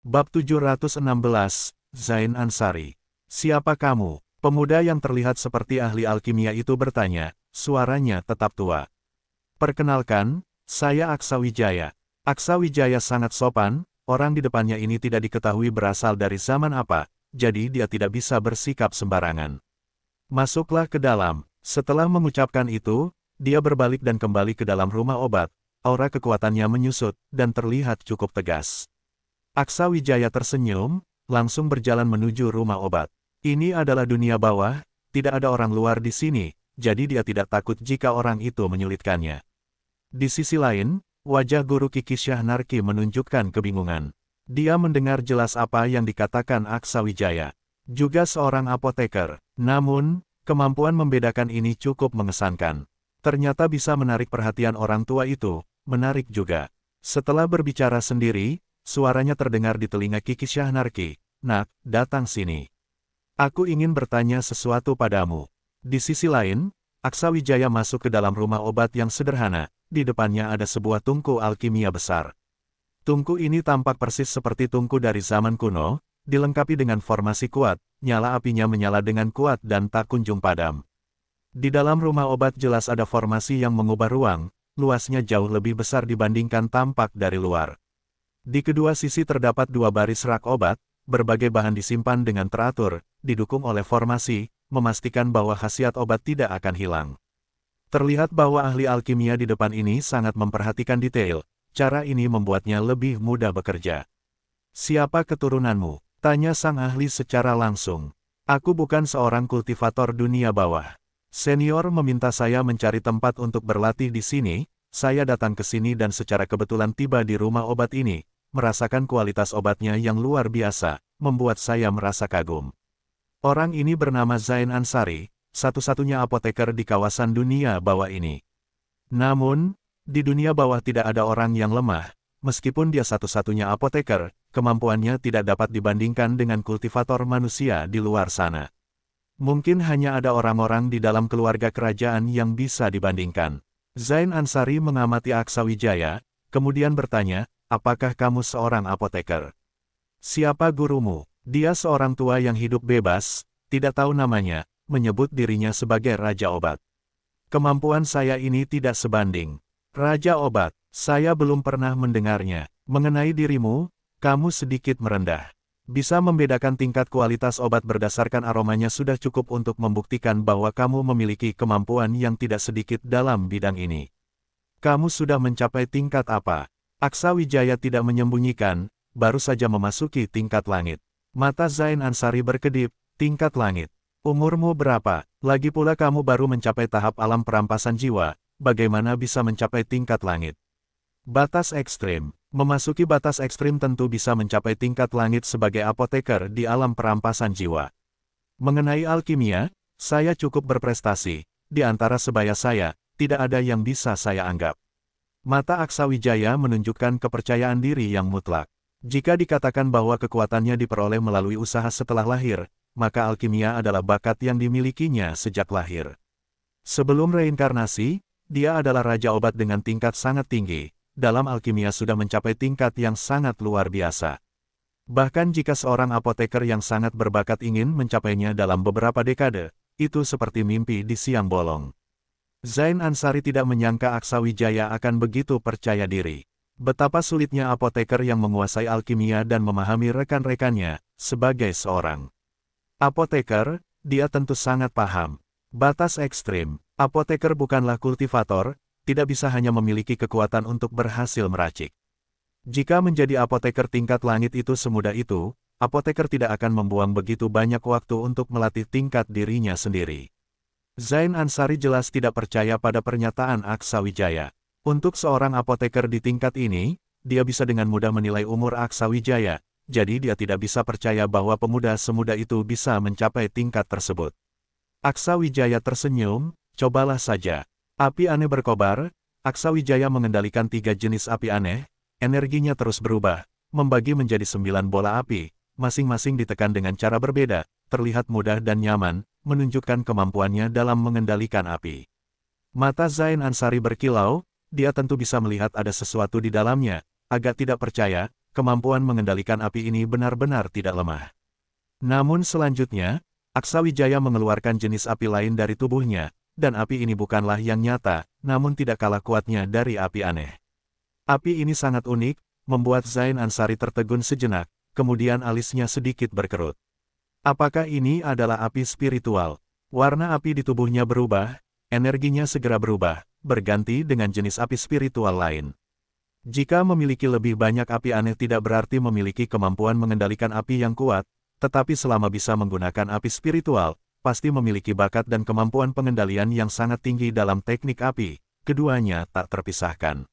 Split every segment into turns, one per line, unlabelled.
Bab 716, Zain Ansari. Siapa kamu? Pemuda yang terlihat seperti ahli alkimia itu bertanya, suaranya tetap tua. Perkenalkan, saya Aksa Wijaya. Aksa Wijaya sangat sopan, orang di depannya ini tidak diketahui berasal dari zaman apa, jadi dia tidak bisa bersikap sembarangan. Masuklah ke dalam. Setelah mengucapkan itu, dia berbalik dan kembali ke dalam rumah obat. Aura kekuatannya menyusut, dan terlihat cukup tegas. Aksa Wijaya tersenyum, langsung berjalan menuju rumah obat. Ini adalah dunia bawah, tidak ada orang luar di sini, jadi dia tidak takut jika orang itu menyulitkannya. Di sisi lain, wajah guru Kiki Syahnarki menunjukkan kebingungan. Dia mendengar jelas apa yang dikatakan Aksa Wijaya. Juga seorang apoteker. Namun, kemampuan membedakan ini cukup mengesankan. Ternyata bisa menarik perhatian orang tua itu, menarik juga. Setelah berbicara sendiri, suaranya terdengar di telinga Kiki Syahnarki. Nak, datang sini. Aku ingin bertanya sesuatu padamu. Di sisi lain, Aksa Wijaya masuk ke dalam rumah obat yang sederhana. Di depannya ada sebuah tungku alkimia besar. Tungku ini tampak persis seperti tungku dari zaman kuno, dilengkapi dengan formasi kuat, nyala apinya menyala dengan kuat dan tak kunjung padam. Di dalam rumah obat jelas ada formasi yang mengubah ruang, luasnya jauh lebih besar dibandingkan tampak dari luar. Di kedua sisi terdapat dua baris rak obat, berbagai bahan disimpan dengan teratur, didukung oleh formasi, memastikan bahwa khasiat obat tidak akan hilang. Terlihat bahwa ahli alkimia di depan ini sangat memperhatikan detail, cara ini membuatnya lebih mudah bekerja. Siapa keturunanmu? Tanya sang ahli secara langsung. Aku bukan seorang kultivator dunia bawah. Senior meminta saya mencari tempat untuk berlatih di sini, saya datang ke sini dan secara kebetulan tiba di rumah obat ini. Merasakan kualitas obatnya yang luar biasa, membuat saya merasa kagum. Orang ini bernama Zain Ansari, satu-satunya apoteker di kawasan dunia bawah ini. Namun, di dunia bawah tidak ada orang yang lemah, meskipun dia satu-satunya apoteker, kemampuannya tidak dapat dibandingkan dengan kultivator manusia di luar sana. Mungkin hanya ada orang-orang di dalam keluarga kerajaan yang bisa dibandingkan. Zain Ansari mengamati Aksa Wijaya, kemudian bertanya, apakah kamu seorang apoteker? Siapa gurumu? Dia seorang tua yang hidup bebas, tidak tahu namanya, menyebut dirinya sebagai Raja Obat. Kemampuan saya ini tidak sebanding. Raja Obat, saya belum pernah mendengarnya. Mengenai dirimu, kamu sedikit merendah. Bisa membedakan tingkat kualitas obat berdasarkan aromanya sudah cukup untuk membuktikan bahwa kamu memiliki kemampuan yang tidak sedikit dalam bidang ini. Kamu sudah mencapai tingkat apa? Aksa Wijaya tidak menyembunyikan, baru saja memasuki tingkat langit. Mata Zain Ansari berkedip, tingkat langit. Umurmu berapa? Lagi pula kamu baru mencapai tahap alam perampasan jiwa, bagaimana bisa mencapai tingkat langit? Batas ekstrim. Memasuki batas ekstrim tentu bisa mencapai tingkat langit sebagai apoteker di alam perampasan jiwa. Mengenai alkimia, saya cukup berprestasi. Di antara sebaya saya, tidak ada yang bisa saya anggap. Mata Aksa Wijaya menunjukkan kepercayaan diri yang mutlak. Jika dikatakan bahwa kekuatannya diperoleh melalui usaha setelah lahir, maka alkimia adalah bakat yang dimilikinya sejak lahir. Sebelum reinkarnasi, dia adalah Raja Obat dengan tingkat sangat tinggi. Dalam alkimia sudah mencapai tingkat yang sangat luar biasa. Bahkan jika seorang apoteker yang sangat berbakat ingin mencapainya dalam beberapa dekade, itu seperti mimpi di siang bolong. Zain Ansari tidak menyangka Aksa Wijaya akan begitu percaya diri. Betapa sulitnya apoteker yang menguasai alkimia dan memahami rekan-rekannya, sebagai seorang apoteker, dia tentu sangat paham. Batas ekstrim, apoteker bukanlah kultivator, tidak bisa hanya memiliki kekuatan untuk berhasil meracik. Jika menjadi apoteker tingkat langit itu semudah itu, apoteker tidak akan membuang begitu banyak waktu untuk melatih tingkat dirinya sendiri. Zain Ansari jelas tidak percaya pada pernyataan Aksa Wijaya. Untuk seorang apoteker di tingkat ini, dia bisa dengan mudah menilai umur Aksa Wijaya, jadi dia tidak bisa percaya bahwa pemuda semuda itu bisa mencapai tingkat tersebut. Aksa Wijaya tersenyum, cobalah saja. Api aneh berkobar, Aksa Wijaya mengendalikan 3 jenis api aneh, energinya terus berubah, membagi menjadi 9 bola api, masing-masing ditekan dengan cara berbeda, terlihat mudah dan nyaman, menunjukkan kemampuannya dalam mengendalikan api. Mata Zain Ansari berkilau, dia tentu bisa melihat ada sesuatu di dalamnya, agak tidak percaya, kemampuan mengendalikan api ini benar-benar tidak lemah. Namun selanjutnya, Aksawijaya mengeluarkan jenis api lain dari tubuhnya, dan api ini bukanlah yang nyata, namun tidak kalah kuatnya dari api aneh. Api ini sangat unik, membuat Zain Ansari tertegun sejenak, kemudian alisnya sedikit berkerut. Apakah ini adalah api spiritual? Warna api di tubuhnya berubah, energinya segera berubah, berganti dengan jenis api spiritual lain. Jika memiliki lebih banyak api aneh tidak berarti memiliki kemampuan mengendalikan api yang kuat, tetapi selama bisa menggunakan api spiritual, pasti memiliki bakat dan kemampuan pengendalian yang sangat tinggi dalam teknik api, keduanya tak terpisahkan.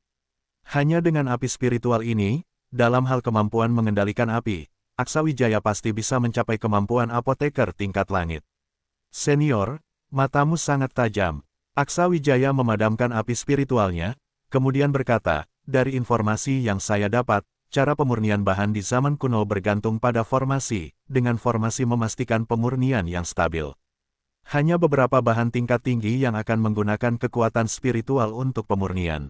Hanya dengan api spiritual ini, dalam hal kemampuan mengendalikan api, Aksawijaya pasti bisa mencapai kemampuan apoteker tingkat langit. Senior, matamu sangat tajam. Aksawijaya memadamkan api spiritualnya, kemudian berkata, dari informasi yang saya dapat, cara pemurnian bahan di zaman kuno bergantung pada formasi, dengan formasi memastikan pemurnian yang stabil. Hanya beberapa bahan tingkat tinggi yang akan menggunakan kekuatan spiritual untuk pemurnian.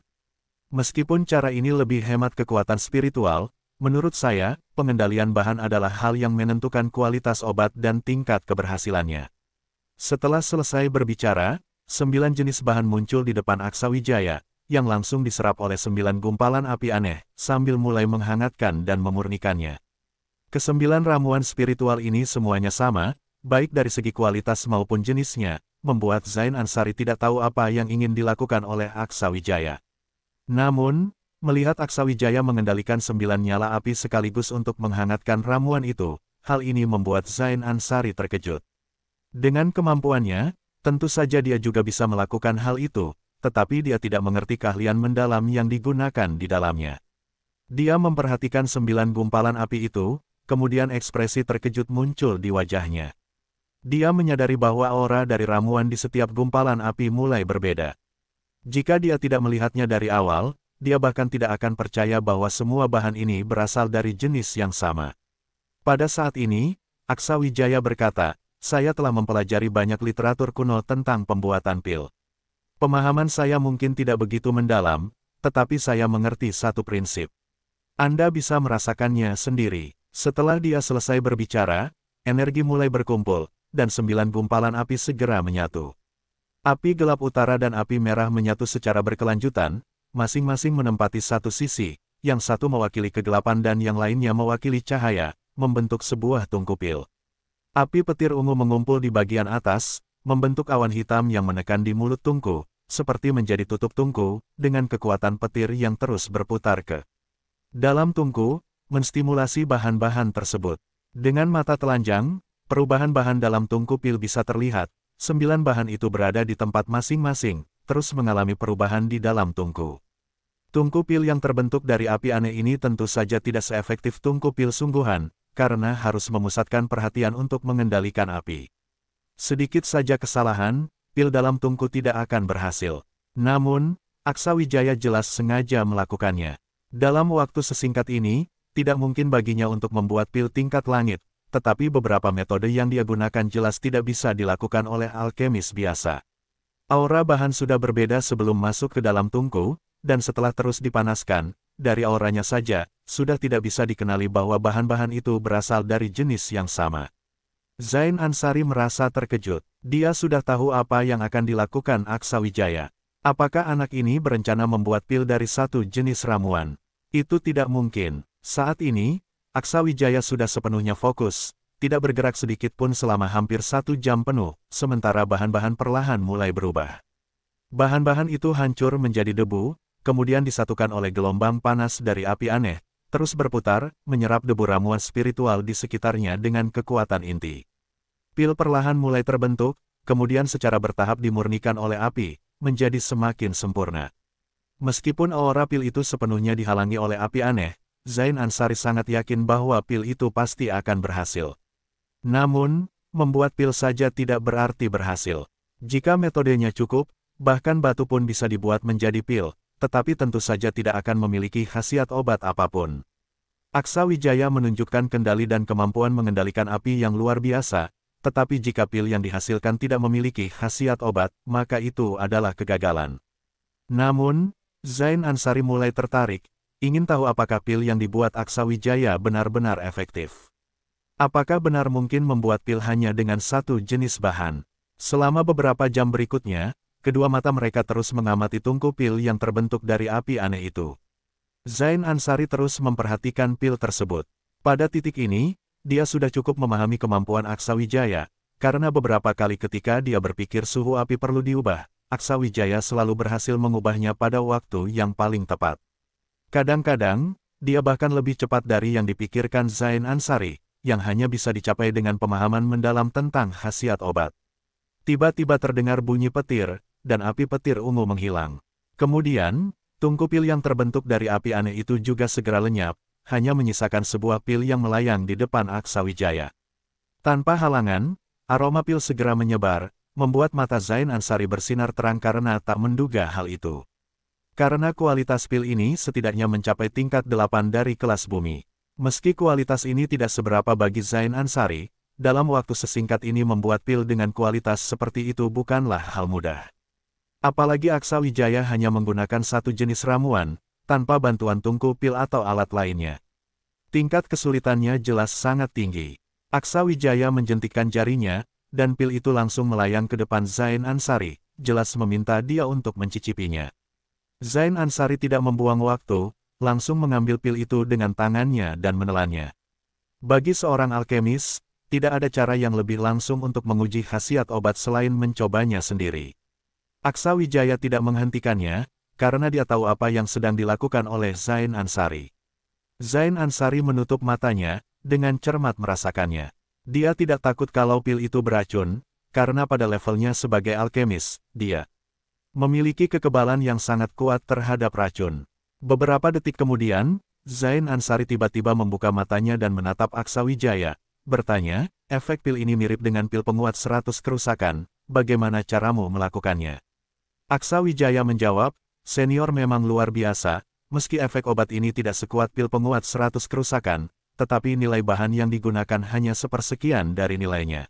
Meskipun cara ini lebih hemat kekuatan spiritual, menurut saya, pengendalian bahan adalah hal yang menentukan kualitas obat dan tingkat keberhasilannya. Setelah selesai berbicara, 9 jenis bahan muncul di depan Aksawijaya, yang langsung diserap oleh 9 gumpalan api aneh, sambil mulai menghangatkan dan memurnikannya. Ke-9 ramuan spiritual ini semuanya sama, baik dari segi kualitas maupun jenisnya, membuat Zain Ansari tidak tahu apa yang ingin dilakukan oleh Aksawijaya. Namun, melihat Aksawijaya mengendalikan 9 nyala api sekaligus untuk menghangatkan ramuan itu, hal ini membuat Zain Ansari terkejut. Dengan kemampuannya, tentu saja dia juga bisa melakukan hal itu, tetapi dia tidak mengerti keahlian mendalam yang digunakan di dalamnya. Dia memperhatikan 9 gumpalan api itu, kemudian ekspresi terkejut muncul di wajahnya. Dia menyadari bahwa aura dari ramuan di setiap gumpalan api mulai berbeda. Jika dia tidak melihatnya dari awal, dia bahkan tidak akan percaya bahwa semua bahan ini berasal dari jenis yang sama. Pada saat ini, Aksawijaya berkata, saya telah mempelajari banyak literatur kuno tentang pembuatan pil. Pemahaman saya mungkin tidak begitu mendalam, tetapi saya mengerti satu prinsip. Anda bisa merasakannya sendiri. Setelah dia selesai berbicara, energi mulai berkumpul, dan 9 gumpalan api segera menyatu. Api gelap utara dan api merah menyatu secara berkelanjutan, masing-masing menempati satu sisi, yang satu mewakili kegelapan dan yang lainnya mewakili cahaya, membentuk sebuah tungku pil. Api petir ungu mengumpul di bagian atas, membentuk awan hitam yang menekan di mulut tungku, seperti menjadi tutup tungku, dengan kekuatan petir yang terus berputar ke dalam tungku, menstimulasi bahan-bahan tersebut. Dengan mata telanjang, perubahan bahan dalam tungku pil bisa terlihat, 9 bahan itu berada di tempat masing-masing, terus mengalami perubahan di dalam tungku. Tungku pil yang terbentuk dari api aneh ini tentu saja tidak seefektif tungku pil sungguhan, karena harus memusatkan perhatian untuk mengendalikan api. Sedikit saja kesalahan, pil dalam tungku tidak akan berhasil. Namun, Aksawijaya jelas sengaja melakukannya. Dalam waktu sesingkat ini, tidak mungkin baginya untuk membuat pil tingkat langit, tetapi beberapa metode yang dia gunakan jelas tidak bisa dilakukan oleh alkemis biasa. Aura bahan sudah berbeda sebelum masuk ke dalam tungku, dan setelah terus dipanaskan, dari auranya saja, sudah tidak bisa dikenali bahwa bahan-bahan itu berasal dari jenis yang sama. Zain Ansari merasa terkejut. Dia sudah tahu apa yang akan dilakukan Aksawijaya. Apakah anak ini berencana membuat pil dari satu jenis ramuan? Itu tidak mungkin. Saat ini, Aksawijaya sudah sepenuhnya fokus, tidak bergerak sedikit pun selama hampir 1 jam penuh, sementara bahan-bahan perlahan mulai berubah. Bahan-bahan itu hancur menjadi debu, kemudian disatukan oleh gelombang panas dari api aneh, terus berputar, menyerap debu ramuan spiritual di sekitarnya dengan kekuatan inti. Pil perlahan mulai terbentuk, kemudian secara bertahap dimurnikan oleh api, menjadi semakin sempurna. Meskipun aura pil itu sepenuhnya dihalangi oleh api aneh, Zain Ansari sangat yakin bahwa pil itu pasti akan berhasil. Namun, membuat pil saja tidak berarti berhasil. Jika metodenya cukup, bahkan batu pun bisa dibuat menjadi pil, tetapi tentu saja tidak akan memiliki khasiat obat apapun. Aksawijaya menunjukkan kendali dan kemampuan mengendalikan api yang luar biasa, tetapi jika pil yang dihasilkan tidak memiliki khasiat obat, maka itu adalah kegagalan. Namun, Zain Ansari mulai tertarik. ingin tahu apakah pil yang dibuat Aksa Wijaya benar-benar efektif. Apakah benar mungkin membuat pil hanya dengan satu jenis bahan? Selama beberapa jam berikutnya, kedua mata mereka terus mengamati tungku pil yang terbentuk dari api aneh itu. Zain Ansari terus memperhatikan pil tersebut. Pada titik ini, dia sudah cukup memahami kemampuan Aksa Wijaya, karena beberapa kali ketika dia berpikir suhu api perlu diubah, Aksa Wijaya selalu berhasil mengubahnya pada waktu yang paling tepat. Kadang-kadang, dia bahkan lebih cepat dari yang dipikirkan Zain Ansari, yang hanya bisa dicapai dengan pemahaman mendalam tentang khasiat obat. Tiba-tiba terdengar bunyi petir, dan api petir ungu menghilang. Kemudian, tungku pil yang terbentuk dari api aneh itu juga segera lenyap, hanya menyisakan sebuah pil yang melayang di depan Aksa Wijaya. Tanpa halangan, aroma pil segera menyebar, membuat mata Zain Ansari bersinar terang karena tak menduga hal itu. Karena kualitas pil ini setidaknya mencapai tingkat 8 dari kelas bumi. Meski kualitas ini tidak seberapa bagi Zain Ansari, dalam waktu sesingkat ini membuat pil dengan kualitas seperti itu bukanlah hal mudah. Apalagi Aksa Wijaya hanya menggunakan satu jenis ramuan, tanpa bantuan tungku pil atau alat lainnya. Tingkat kesulitannya jelas sangat tinggi. Aksa Wijaya menjentikkan jarinya, dan pil itu langsung melayang ke depan Zain Ansari, jelas meminta dia untuk mencicipinya. Zain Ansari tidak membuang waktu, langsung mengambil pil itu dengan tangannya dan menelannya. Bagi seorang alkemis, tidak ada cara yang lebih langsung untuk menguji khasiat obat selain mencobanya sendiri. Aksa Wijaya tidak menghentikannya, karena dia tahu apa yang sedang dilakukan oleh Zain Ansari. Zain Ansari menutup matanya, dengan cermat merasakannya. Dia tidak takut kalau pil itu beracun, karena pada levelnya sebagai alkemis, dia memiliki kekebalan yang sangat kuat terhadap racun. Beberapa detik kemudian, Zain Ansari tiba-tiba membuka matanya dan menatap Aksa Wijaya, bertanya, efek pil ini mirip dengan pil penguat 100 kerusakan, bagaimana caramu melakukannya? Aksa Wijaya menjawab, senior memang luar biasa, meski efek obat ini tidak sekuat pil penguat 100 kerusakan, tetapi nilai bahan yang digunakan hanya sepersekian dari nilainya.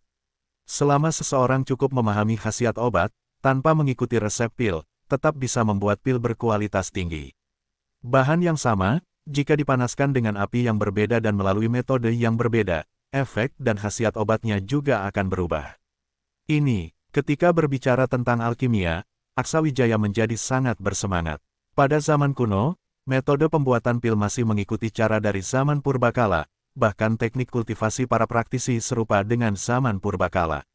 Selama seseorang cukup memahami khasiat obat, tanpa mengikuti resep pil, tetap bisa membuat pil berkualitas tinggi. Bahan yang sama, jika dipanaskan dengan api yang berbeda dan melalui metode yang berbeda, efek dan khasiat obatnya juga akan berubah. Ini, ketika berbicara tentang alkimia, Aksa Wijaya menjadi sangat bersemangat. Pada zaman kuno, metode pembuatan pil masih mengikuti cara dari zaman purbakala, bahkan teknik kultivasi para praktisi serupa dengan zaman purbakala.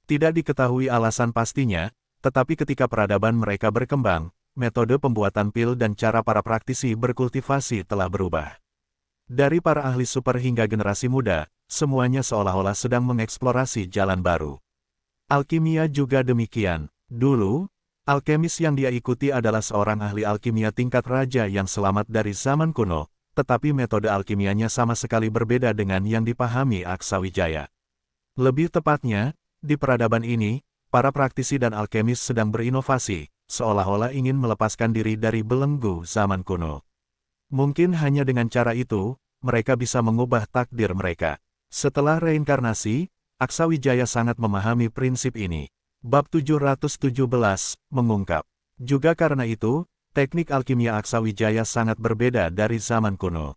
Tidak diketahui alasan pastinya, tetapi ketika peradaban mereka berkembang, metode pembuatan pil dan cara para praktisi berkultivasi telah berubah. Dari para ahli super hingga generasi muda, semuanya seolah-olah sedang mengeksplorasi jalan baru. Alkimia juga demikian. Dulu, alkemis yang dia ikuti adalah seorang ahli alkimia tingkat raja yang selamat dari zaman kuno, tetapi metode alkimianya sama sekali berbeda dengan yang dipahami Aksa Wijaya. Lebih tepatnya, di peradaban ini, para praktisi dan alkemis sedang berinovasi, seolah-olah ingin melepaskan diri dari belenggu zaman kuno. Mungkin hanya dengan cara itu, mereka bisa mengubah takdir mereka. Setelah reinkarnasi, Aksa Wijaya sangat memahami prinsip ini. Bab 717 mengungkap. Juga karena itu, teknik alkimia Aksa Wijaya sangat berbeda dari zaman kuno.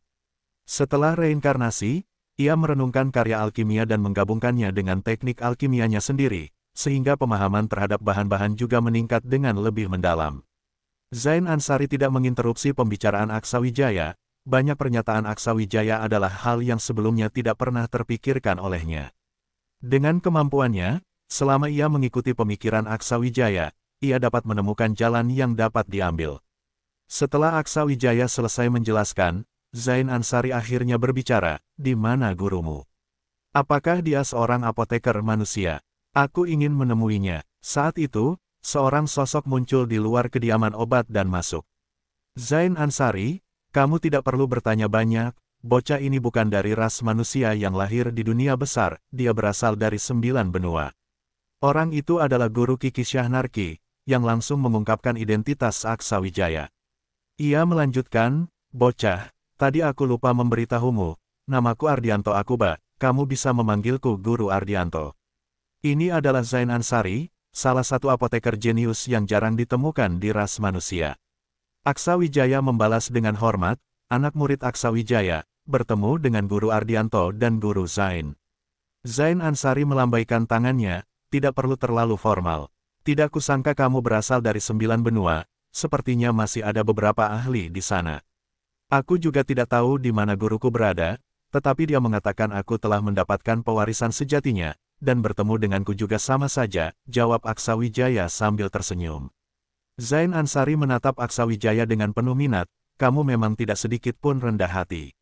Setelah reinkarnasi, ia merenungkan karya alkimia dan menggabungkannya dengan teknik alkimianya sendiri, sehingga pemahaman terhadap bahan-bahan juga meningkat dengan lebih mendalam. Zain Ansari tidak menginterupsi pembicaraan Aksa Wijaya. Banyak pernyataan Aksa Wijaya adalah hal yang sebelumnya tidak pernah terpikirkan olehnya. Dengan kemampuannya, selama ia mengikuti pemikiran Aksa Wijaya, ia dapat menemukan jalan yang dapat diambil. Setelah Aksa Wijaya selesai menjelaskan, Zain Ansari akhirnya berbicara, "Di mana gurumu? Apakah dia seorang apoteker manusia? Aku ingin menemuinya." Saat itu, seorang sosok muncul di luar kediaman obat dan masuk. "Zain Ansari, kamu tidak perlu bertanya banyak, bocah ini bukan dari ras manusia yang lahir di dunia besar, dia berasal dari 9 benua." Orang itu adalah guru Kiki Syahnarki, yang langsung mengungkapkan identitas Aksa Wijaya. Ia melanjutkan, "Bocah, tadi aku lupa memberitahumu, namaku Ardianto Akuba, kamu bisa memanggilku Guru Ardianto." Ini adalah Zain Ansari, salah satu apoteker jenius yang jarang ditemukan di ras manusia. Aksa Wijaya membalas dengan hormat, anak murid Aksawijaya, bertemu dengan Guru Ardianto dan Guru Zain. Zain Ansari melambaikan tangannya, tidak perlu terlalu formal. Tidak kusangka kamu berasal dari 9 benua, sepertinya masih ada beberapa ahli di sana. Aku juga tidak tahu di mana guruku berada, tetapi dia mengatakan aku telah mendapatkan pewarisan sejatinya, dan bertemu denganku juga sama saja, jawab Aksawijaya sambil tersenyum. Zain Ansari menatap Aksawijaya dengan penuh minat, kamu memang tidak sedikit pun rendah hati.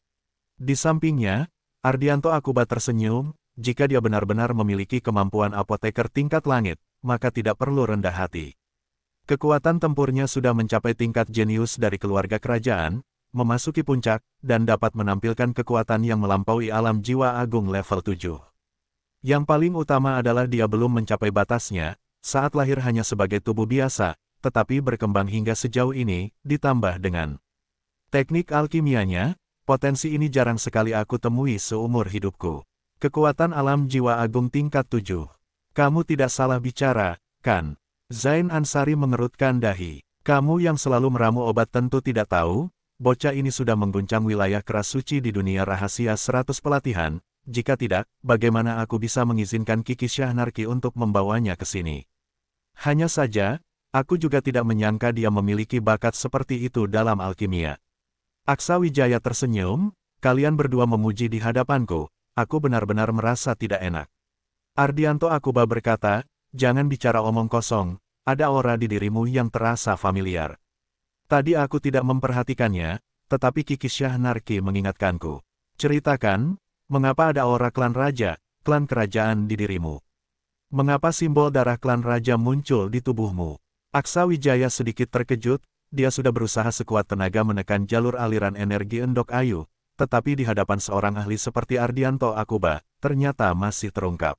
Di sampingnya, Ardianto Akuba tersenyum, jika dia benar-benar memiliki kemampuan apoteker tingkat langit, maka tidak perlu rendah hati. Kekuatan tempurnya sudah mencapai tingkat jenius dari keluarga kerajaan, memasuki puncak, dan dapat menampilkan kekuatan yang melampaui alam jiwa agung level 7. Yang paling utama adalah dia belum mencapai batasnya, saat lahir hanya sebagai tubuh biasa, tetapi berkembang hingga sejauh ini, ditambah dengan teknik alkimianya, potensi ini jarang sekali aku temui seumur hidupku. Kekuatan alam jiwa agung tingkat 7. Kamu tidak salah bicara, kan? Zain Ansari mengerutkan dahi. Kamu yang selalu meramu obat tentu tidak tahu, bocah ini sudah mengguncang wilayah keras suci di dunia rahasia 100 pelatihan, jika tidak, bagaimana aku bisa mengizinkan Kiki Syahnarki untuk membawanya ke sini? Hanya saja, aku juga tidak menyangka dia memiliki bakat seperti itu dalam alkimia. Aksawijaya tersenyum, kalian berdua memuji di hadapanku, aku benar-benar merasa tidak enak. Ardianto Akuba berkata, jangan bicara omong kosong, ada aura di dirimu yang terasa familiar. Tadi aku tidak memperhatikannya, tetapi Kiki Syahnarki mengingatkanku. Ceritakan, mengapa ada aura klan raja, klan kerajaan di dirimu? Mengapa simbol darah klan raja muncul di tubuhmu? Aksawijaya sedikit terkejut, dia sudah berusaha sekuat tenaga menekan jalur aliran energi Endok Ayu, tetapi di hadapan seorang ahli seperti Ardianto Akuba, ternyata masih terungkap.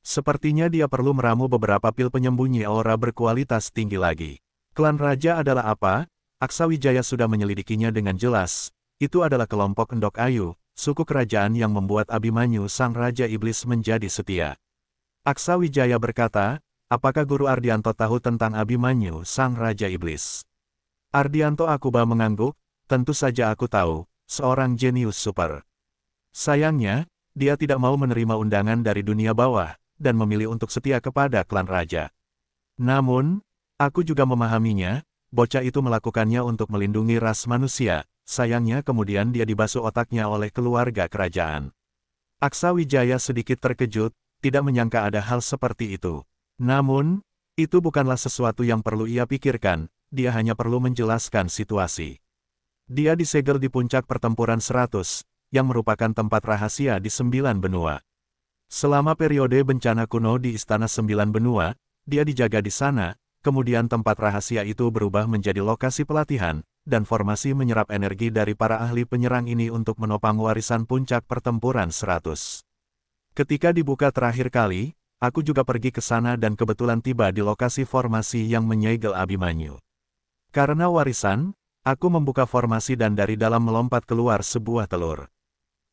Sepertinya dia perlu meramu beberapa pil penyembunyi aura berkualitas tinggi lagi. Klan raja adalah apa? Aksawijaya sudah menyelidikinya dengan jelas. Itu adalah kelompok Endok Ayu, suku kerajaan yang membuat Abimanyu sang Raja Iblis menjadi setia. Aksawijaya berkata, apakah Guru Ardianto tahu tentang Abimanyu sang Raja Iblis? Ardianto Akuba mengangguk, tentu saja aku tahu, seorang jenius super. Sayangnya, dia tidak mau menerima undangan dari dunia bawah, dan memilih untuk setia kepada klan raja. Namun, aku juga memahaminya, bocah itu melakukannya untuk melindungi ras manusia, sayangnya kemudian dia dibasuh otaknya oleh keluarga kerajaan. Aksawijaya sedikit terkejut, tidak menyangka ada hal seperti itu. Namun, itu bukanlah sesuatu yang perlu ia pikirkan, dia hanya perlu menjelaskan situasi. Dia disegel di puncak pertempuran 100, yang merupakan tempat rahasia di 9 benua. Selama periode bencana kuno di Istana 9 Benua, dia dijaga di sana, kemudian tempat rahasia itu berubah menjadi lokasi pelatihan, dan formasi menyerap energi dari para ahli penyerang ini untuk menopang warisan puncak pertempuran 100. Ketika dibuka terakhir kali, aku juga pergi ke sana dan kebetulan tiba di lokasi formasi yang menyegel Abimanyu. Karena warisan, aku membuka formasi dan dari dalam melompat keluar sebuah telur.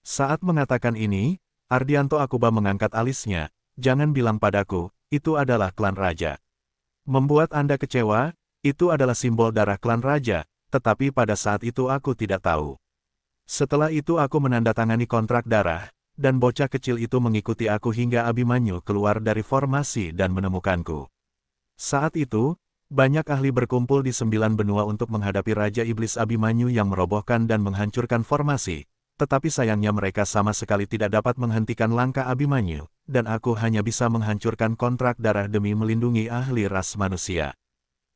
Saat mengatakan ini, Ardianto Akuba mengangkat alisnya, jangan bilang padaku, itu adalah klan raja. Membuat Anda kecewa, itu adalah simbol darah klan raja, tetapi pada saat itu aku tidak tahu. Setelah itu aku menandatangani kontrak darah, dan bocah kecil itu mengikuti aku hingga Abimanyu keluar dari formasi dan menemukanku. Saat itu, banyak ahli berkumpul di 9 benua untuk menghadapi Raja Iblis Abimanyu yang merobohkan dan menghancurkan formasi. Tetapi sayangnya mereka sama sekali tidak dapat menghentikan langkah Abimanyu, dan aku hanya bisa menghancurkan kontrak darah demi melindungi ahli ras manusia.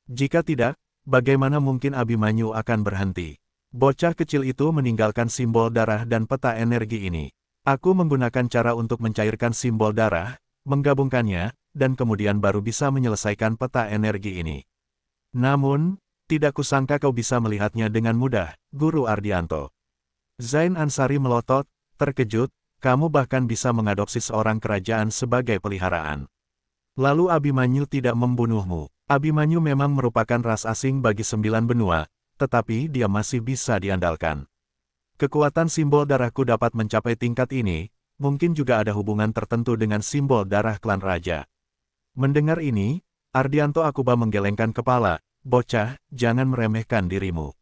Jika tidak, bagaimana mungkin Abimanyu akan berhenti? Bocah kecil itu meninggalkan simbol darah dan peta energi ini. Aku menggunakan cara untuk mencairkan simbol darah, menggabungkannya, dan kemudian baru bisa menyelesaikan peta energi ini. Namun, tidak kusangka kau bisa melihatnya dengan mudah, Guru Ardianto. Zain Ansari melotot, terkejut, kamu bahkan bisa mengadopsi seorang kerajaan sebagai peliharaan. Lalu Abimanyu tidak membunuhmu. Abimanyu memang merupakan ras asing bagi 9 benua, tetapi dia masih bisa diandalkan. Kekuatan simbol darahku dapat mencapai tingkat ini, mungkin juga ada hubungan tertentu dengan simbol darah klan raja. Mendengar ini, Ardianto Akuba menggelengkan kepala, bocah, jangan meremehkan dirimu.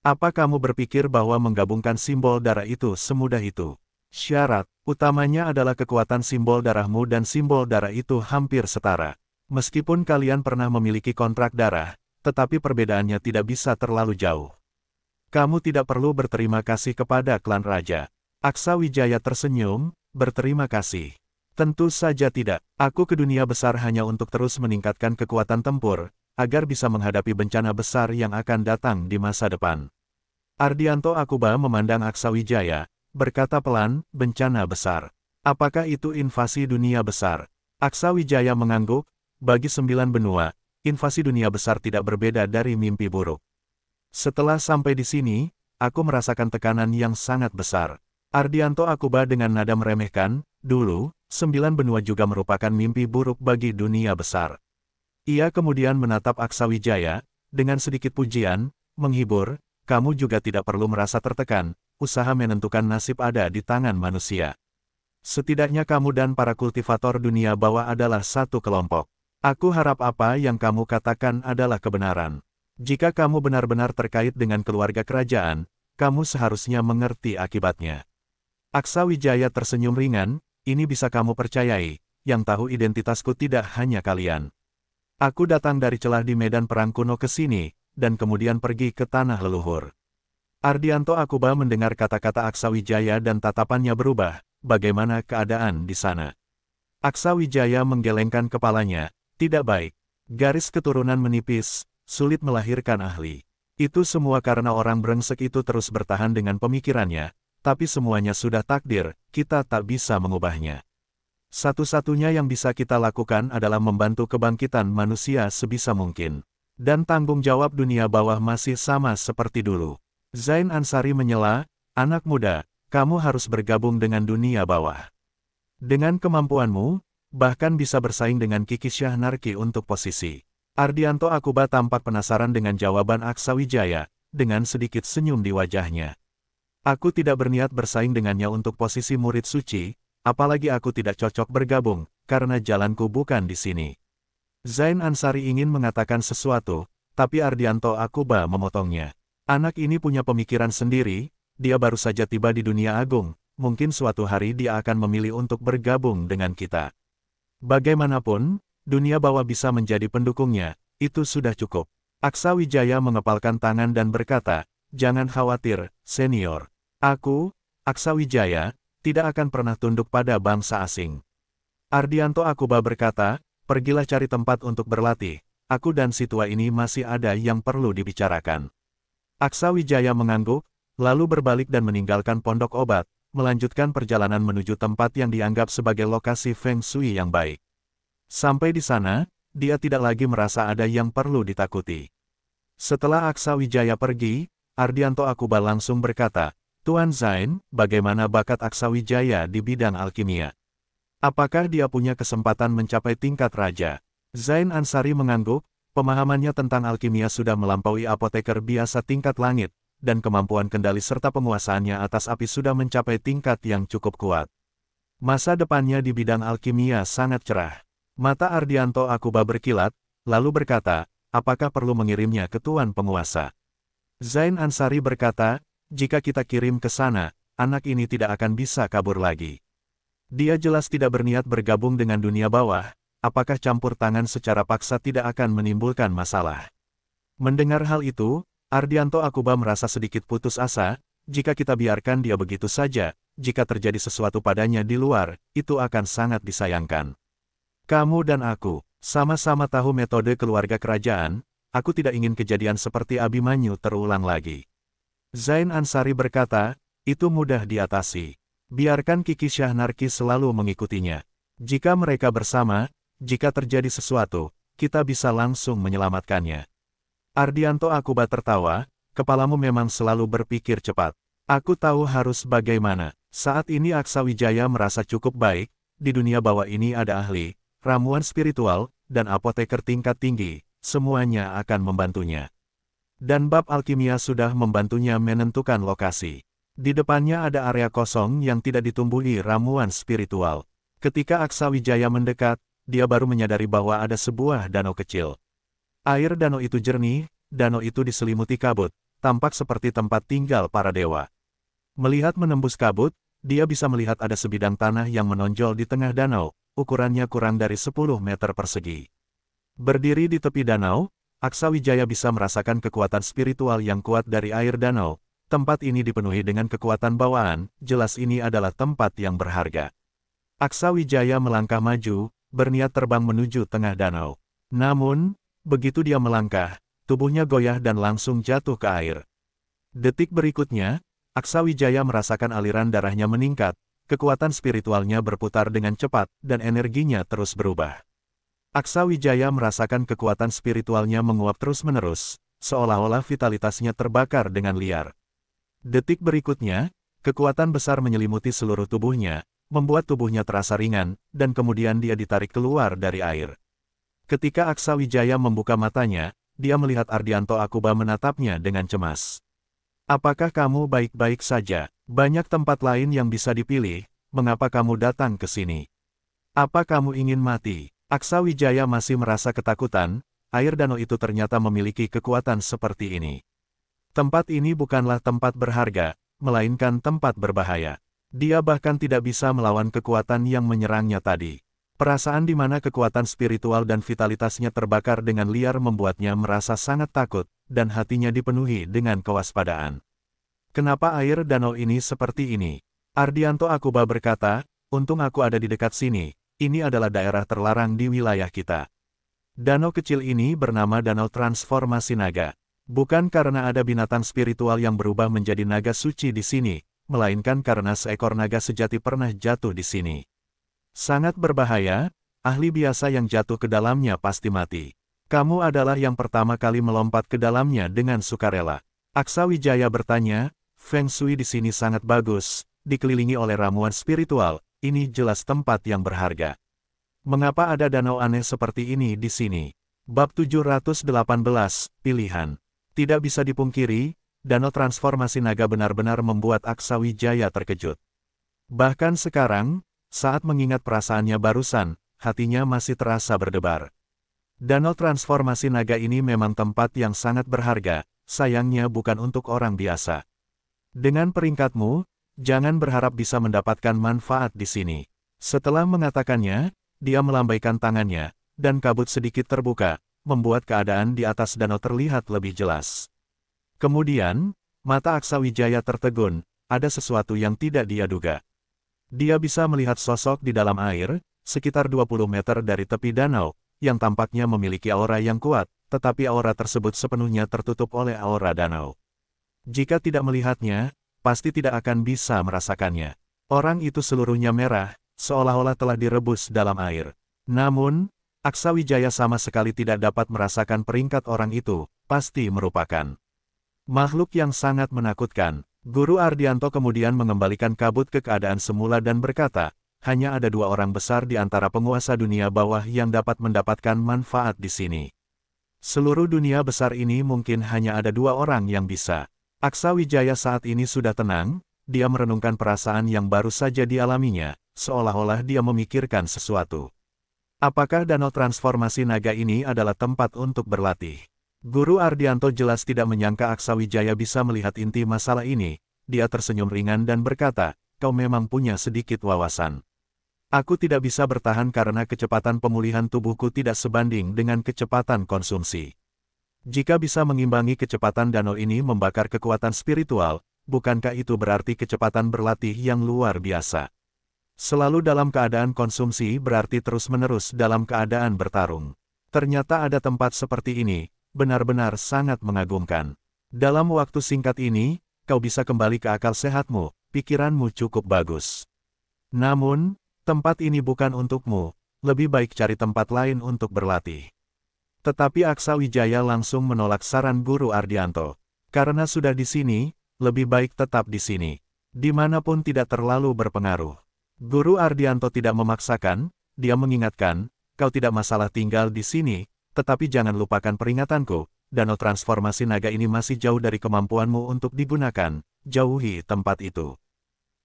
Apa kamu berpikir bahwa menggabungkan simbol darah itu semudah itu? Syarat utamanya adalah kekuatan simbol darahmu dan simbol darah itu hampir setara. Meskipun kalian pernah memiliki kontrak darah, tetapi perbedaannya tidak bisa terlalu jauh. Kamu tidak perlu berterima kasih kepada klan raja. Aksa Wijaya tersenyum, berterima kasih. Tentu saja tidak. Aku ke dunia besar hanya untuk terus meningkatkan kekuatan tempur, agar bisa menghadapi bencana besar yang akan datang di masa depan. Ardianto Akuba memandang Aksa Wijaya, berkata pelan, bencana besar. Apakah itu invasi dunia besar? Aksa Wijaya mengangguk, bagi 9 benua, invasi dunia besar tidak berbeda dari mimpi buruk. Setelah sampai di sini, aku merasakan tekanan yang sangat besar. Ardianto Akuba dengan nada meremehkan, dulu, 9 benua juga merupakan mimpi buruk bagi dunia besar. Ia kemudian menatap Aksa Wijaya, dengan sedikit pujian, menghibur, kamu juga tidak perlu merasa tertekan, usaha menentukan nasib ada di tangan manusia. Setidaknya kamu dan para kultivator dunia bawah adalah satu kelompok. Aku harap apa yang kamu katakan adalah kebenaran. Jika kamu benar-benar terkait dengan keluarga kerajaan, kamu seharusnya mengerti akibatnya. Aksa Wijaya tersenyum ringan, ini bisa kamu percayai, yang tahu identitasku tidak hanya kalian. Aku datang dari celah di medan perang kuno ke sini, dan kemudian pergi ke tanah leluhur. Ardianto Akuba mendengar kata-kata Aksa Wijaya dan tatapannya berubah, bagaimana keadaan di sana. Aksa Wijaya menggelengkan kepalanya, tidak baik. Garis keturunan menipis, sulit melahirkan ahli. Itu semua karena orang brengsek itu terus bertahan dengan pemikirannya, tapi semuanya sudah takdir, kita tak bisa mengubahnya. Satu-satunya yang bisa kita lakukan adalah membantu kebangkitan manusia sebisa mungkin. Dan tanggung jawab dunia bawah masih sama seperti dulu. Zain Ansari menyela, anak muda, kamu harus bergabung dengan dunia bawah. Dengan kemampuanmu, bahkan bisa bersaing dengan Kiki Syahnarki untuk posisi. Ardianto Akuba tampak penasaran dengan jawaban Aksa Wijaya, dengan sedikit senyum di wajahnya. Aku tidak berniat bersaing dengannya untuk posisi murid suci, apalagi aku tidak cocok bergabung, karena jalanku bukan di sini. Zain Ansari ingin mengatakan sesuatu, tapi Ardianto Akuba memotongnya. Anak ini punya pemikiran sendiri, dia baru saja tiba di dunia agung, mungkin suatu hari dia akan memilih untuk bergabung dengan kita. Bagaimanapun, dunia bawah bisa menjadi pendukungnya, itu sudah cukup. Aksa Wijaya mengepalkan tangan dan berkata, jangan khawatir, senior. Aku, Aksa Wijaya, tidak akan pernah tunduk pada bangsa asing. Ardianto Akuba berkata, pergilah cari tempat untuk berlatih, aku dan si tua ini masih ada yang perlu dibicarakan. Aksa Wijaya mengangguk, lalu berbalik dan meninggalkan pondok obat, melanjutkan perjalanan menuju tempat yang dianggap sebagai lokasi Feng Shui yang baik. Sampai di sana, dia tidak lagi merasa ada yang perlu ditakuti. Setelah Aksa Wijaya pergi, Ardianto Akuba langsung berkata, Tuan Zain, bagaimana bakat Aksa Wijaya di bidang alkimia? Apakah dia punya kesempatan mencapai tingkat raja? Zain Ansari mengangguk, pemahamannya tentang alkimia sudah melampaui apoteker biasa tingkat langit, dan kemampuan kendali serta penguasaannya atas api sudah mencapai tingkat yang cukup kuat. Masa depannya di bidang alkimia sangat cerah. Mata Ardianto Akuba berkilat, lalu berkata, apakah perlu mengirimnya ke Tuan Penguasa? Zain Ansari berkata, jika kita kirim ke sana, anak ini tidak akan bisa kabur lagi. Dia jelas tidak berniat bergabung dengan dunia bawah, apakah campur tangan secara paksa tidak akan menimbulkan masalah? Mendengar hal itu, Ardianto Akuba merasa sedikit putus asa, jika kita biarkan dia begitu saja, jika terjadi sesuatu padanya di luar, itu akan sangat disayangkan. Kamu dan aku, sama-sama tahu metode keluarga kerajaan, aku tidak ingin kejadian seperti Abimanyu terulang lagi. Zain Ansari berkata, itu mudah diatasi. Biarkan Kiki Syahnarki selalu mengikutinya. Jika mereka bersama, jika terjadi sesuatu, kita bisa langsung menyelamatkannya. Ardianto Akuba tertawa, kepalamu memang selalu berpikir cepat. Aku tahu harus bagaimana. Saat ini Aksa Wijaya merasa cukup baik, di dunia bawah ini ada ahli, ramuan spiritual, dan apoteker tingkat tinggi, semuanya akan membantunya. Dan bab alkimia sudah membantunya menentukan lokasi. Di depannya ada area kosong yang tidak ditumbuhi ramuan spiritual. Ketika Aksa Wijaya mendekat, dia baru menyadari bahwa ada sebuah danau kecil. Air danau itu jernih, danau itu diselimuti kabut, tampak seperti tempat tinggal para dewa. Melihat menembus kabut, dia bisa melihat ada sebidang tanah yang menonjol di tengah danau, ukurannya kurang dari 10 meter persegi. Berdiri di tepi danau, Aksawijaya bisa merasakan kekuatan spiritual yang kuat dari air danau. Tempat ini dipenuhi dengan kekuatan bawaan, jelas ini adalah tempat yang berharga. Aksawijaya melangkah maju, berniat terbang menuju tengah danau. Namun, begitu dia melangkah, tubuhnya goyah dan langsung jatuh ke air. Detik berikutnya, Aksawijaya merasakan aliran darahnya meningkat, kekuatan spiritualnya berputar dengan cepat, dan energinya terus berubah. Aksawijaya merasakan kekuatan spiritualnya menguap terus-menerus, seolah-olah vitalitasnya terbakar dengan liar. Detik berikutnya, kekuatan besar menyelimuti seluruh tubuhnya, membuat tubuhnya terasa ringan, dan kemudian dia ditarik keluar dari air. Ketika Aksawijaya membuka matanya, dia melihat Ardianto Akuba menatapnya dengan cemas. Apakah kamu baik-baik saja? Banyak tempat lain yang bisa dipilih, mengapa kamu datang ke sini? Apa kamu ingin mati? Aksawijaya masih merasa ketakutan, air danau itu ternyata memiliki kekuatan seperti ini. Tempat ini bukanlah tempat berharga, melainkan tempat berbahaya. Dia bahkan tidak bisa melawan kekuatan yang menyerangnya tadi. Perasaan di mana kekuatan spiritual dan vitalitasnya terbakar dengan liar membuatnya merasa sangat takut, dan hatinya dipenuhi dengan kewaspadaan. Kenapa air danau ini seperti ini? Ardianto Akuba berkata, untung aku ada di dekat sini, ini adalah daerah terlarang di wilayah kita. Danau kecil ini bernama Danau Transformasi Naga. Bukan karena ada binatang spiritual yang berubah menjadi naga suci di sini, melainkan karena seekor naga sejati pernah jatuh di sini. Sangat berbahaya, ahli biasa yang jatuh ke dalamnya pasti mati. Kamu adalah yang pertama kali melompat ke dalamnya dengan sukarela. Aksawijaya bertanya, Feng Shui di sini sangat bagus, dikelilingi oleh ramuan spiritual, ini jelas tempat yang berharga. Mengapa ada danau aneh seperti ini di sini? Bab 718, Pilihan. Tidak bisa dipungkiri, danau transformasi naga benar-benar membuat Aksawijaya terkejut. Bahkan sekarang, saat mengingat perasaannya barusan, hatinya masih terasa berdebar. Danau transformasi naga ini memang tempat yang sangat berharga, sayangnya bukan untuk orang biasa. Dengan peringkatmu, jangan berharap bisa mendapatkan manfaat di sini. Setelah mengatakannya, dia melambaikan tangannya, dan kabut sedikit terbuka, membuat keadaan di atas danau terlihat lebih jelas. Kemudian, mata Aksawijaya tertegun, ada sesuatu yang tidak dia duga. Dia bisa melihat sosok di dalam air, sekitar 20 meter dari tepi danau, yang tampaknya memiliki aura yang kuat, tetapi aura tersebut sepenuhnya tertutup oleh aura danau. Jika tidak melihatnya, pasti tidak akan bisa merasakannya. Orang itu seluruhnya merah, seolah-olah telah direbus dalam air. Namun, Aksawijaya sama sekali tidak dapat merasakan peringkat orang itu, pasti merupakan makhluk yang sangat menakutkan. Guru Ardianto kemudian mengembalikan kabut ke keadaan semula dan berkata, hanya ada 2 orang besar di antara penguasa dunia bawah yang dapat mendapatkan manfaat di sini. Seluruh dunia besar ini mungkin hanya ada 2 orang yang bisa. Aksawijaya saat ini sudah tenang, dia merenungkan perasaan yang baru saja dialaminya, seolah-olah dia memikirkan sesuatu. Apakah danau transformasi naga ini adalah tempat untuk berlatih? Guru Ardianto jelas tidak menyangka Aksawijaya bisa melihat inti masalah ini. Dia tersenyum ringan dan berkata, kau memang punya sedikit wawasan. Aku tidak bisa bertahan karena kecepatan pemulihan tubuhku tidak sebanding dengan kecepatan konsumsi. Jika bisa mengimbangi kecepatan danau ini membakar kekuatan spiritual, bukankah itu berarti kecepatan berlatih yang luar biasa? Selalu dalam keadaan konsumsi berarti terus-menerus dalam keadaan bertarung. Ternyata ada tempat seperti ini, benar-benar sangat mengagumkan. Dalam waktu singkat ini, kau bisa kembali ke akal sehatmu, pikiranmu cukup bagus. Namun, tempat ini bukan untukmu, lebih baik cari tempat lain untuk berlatih. Tetapi Aksawijaya langsung menolak saran Guru Ardianto. Karena sudah di sini, lebih baik tetap di sini. Dimanapun tidak terlalu berpengaruh. Guru Ardianto tidak memaksakan, dia mengingatkan, kau tidak masalah tinggal di sini, tetapi jangan lupakan peringatanku, danau transformasi naga ini masih jauh dari kemampuanmu untuk digunakan, jauhi tempat itu.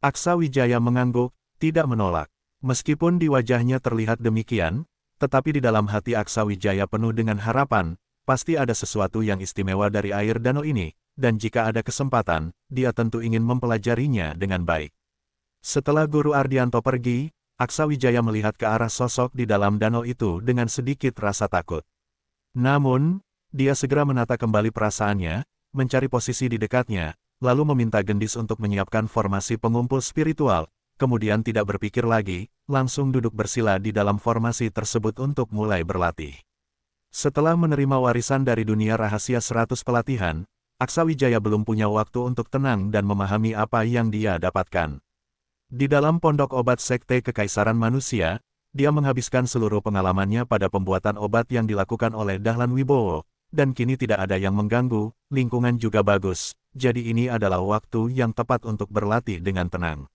Aksawijaya mengangguk, tidak menolak. Meskipun di wajahnya terlihat demikian, tetapi di dalam hati Aksawijaya penuh dengan harapan, pasti ada sesuatu yang istimewa dari air danau ini, dan jika ada kesempatan, dia tentu ingin mempelajarinya dengan baik. Setelah Guru Ardianto pergi, Aksawijaya melihat ke arah sosok di dalam danau itu dengan sedikit rasa takut. Namun, dia segera menata kembali perasaannya, mencari posisi di dekatnya, lalu meminta Gendis untuk menyiapkan formasi pengumpul spiritual, kemudian tidak berpikir lagi, langsung duduk bersila di dalam formasi tersebut untuk mulai berlatih. Setelah menerima warisan dari dunia rahasia 100 pelatihan, Aksawijaya belum punya waktu untuk tenang dan memahami apa yang dia dapatkan. Di dalam pondok obat Sekte Kekaisaran Manusia, dia menghabiskan seluruh pengalamannya pada pembuatan obat yang dilakukan oleh Dahlan Wibowo, dan kini tidak ada yang mengganggu, lingkungan juga bagus, jadi ini adalah waktu yang tepat untuk berlatih dengan tenang.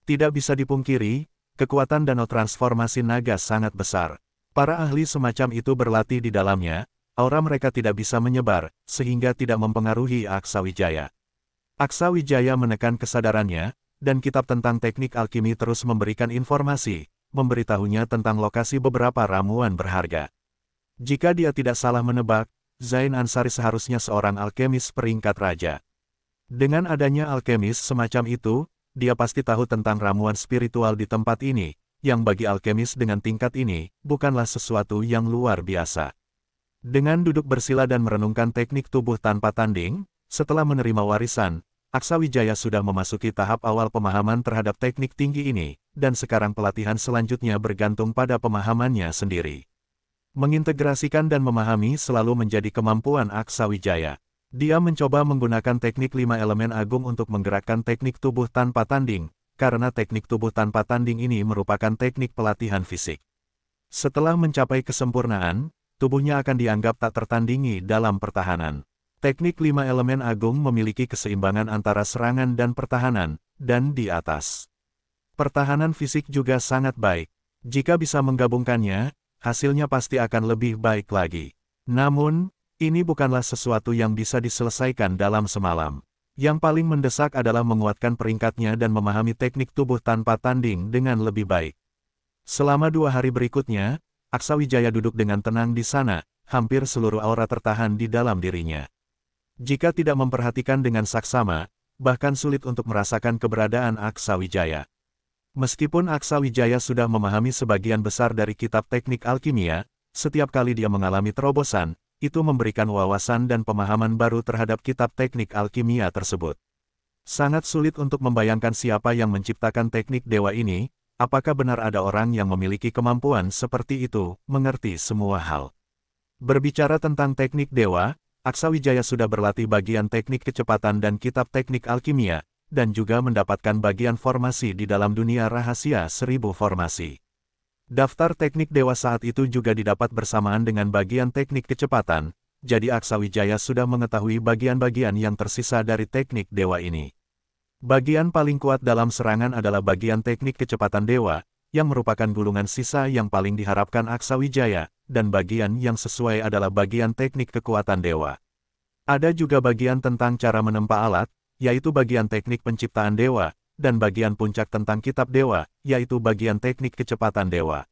Tidak bisa dipungkiri, kekuatan danau transformasi naga sangat besar. Para ahli semacam itu berlatih di dalamnya, aura mereka tidak bisa menyebar, sehingga tidak mempengaruhi Aksawijaya. Aksawijaya menekan kesadarannya, dan kitab tentang teknik alkimi terus memberikan informasi, memberitahunya tentang lokasi beberapa ramuan berharga. Jika dia tidak salah menebak, Zain Ansari seharusnya seorang alkemis peringkat raja. Dengan adanya alkemis semacam itu, dia pasti tahu tentang ramuan spiritual di tempat ini, yang bagi alkemis dengan tingkat ini, bukanlah sesuatu yang luar biasa. Dengan duduk bersila dan merenungkan teknik tubuh tanpa tanding, setelah menerima warisan, Aksawijaya sudah memasuki tahap awal pemahaman terhadap teknik tinggi ini, dan sekarang pelatihan selanjutnya bergantung pada pemahamannya sendiri. Mengintegrasikan dan memahami selalu menjadi kemampuan Aksawijaya. Dia mencoba menggunakan teknik 5 elemen agung untuk menggerakkan teknik tubuh tanpa tanding, karena teknik tubuh tanpa tanding ini merupakan teknik pelatihan fisik. Setelah mencapai kesempurnaan, tubuhnya akan dianggap tak tertandingi dalam pertahanan. Teknik 5 elemen agung memiliki keseimbangan antara serangan dan pertahanan, dan di atas. Pertahanan fisik juga sangat baik. Jika bisa menggabungkannya, hasilnya pasti akan lebih baik lagi. Namun, ini bukanlah sesuatu yang bisa diselesaikan dalam semalam. Yang paling mendesak adalah menguatkan peringkatnya dan memahami teknik tubuh tanpa tanding dengan lebih baik. Selama 2 hari berikutnya, Aksawijaya duduk dengan tenang di sana, hampir seluruh aura tertahan di dalam dirinya. Jika tidak memperhatikan dengan saksama, bahkan sulit untuk merasakan keberadaan Aksawijaya. Meskipun Aksawijaya sudah memahami sebagian besar dari kitab teknik alkimia, setiap kali dia mengalami terobosan, itu memberikan wawasan dan pemahaman baru terhadap kitab teknik alkimia tersebut. Sangat sulit untuk membayangkan siapa yang menciptakan teknik dewa ini, apakah benar ada orang yang memiliki kemampuan seperti itu, mengerti semua hal. Berbicara tentang teknik dewa, Aksawijaya sudah berlatih bagian teknik kecepatan dan kitab teknik alkimia, dan juga mendapatkan bagian formasi di dalam dunia rahasia 1000 formasi. Daftar teknik dewa saat itu juga didapat bersamaan dengan bagian teknik kecepatan, jadi Aksawijaya sudah mengetahui bagian-bagian yang tersisa dari teknik dewa ini. Bagian paling kuat dalam serangan adalah bagian teknik kecepatan dewa, yang merupakan gulungan sisa yang paling diharapkan Aksawijaya, dan bagian yang sesuai adalah bagian teknik kekuatan dewa. Ada juga bagian tentang cara menempa alat, yaitu bagian teknik penciptaan dewa, dan bagian puncak tentang kitab dewa, yaitu bagian teknik kecepatan dewa.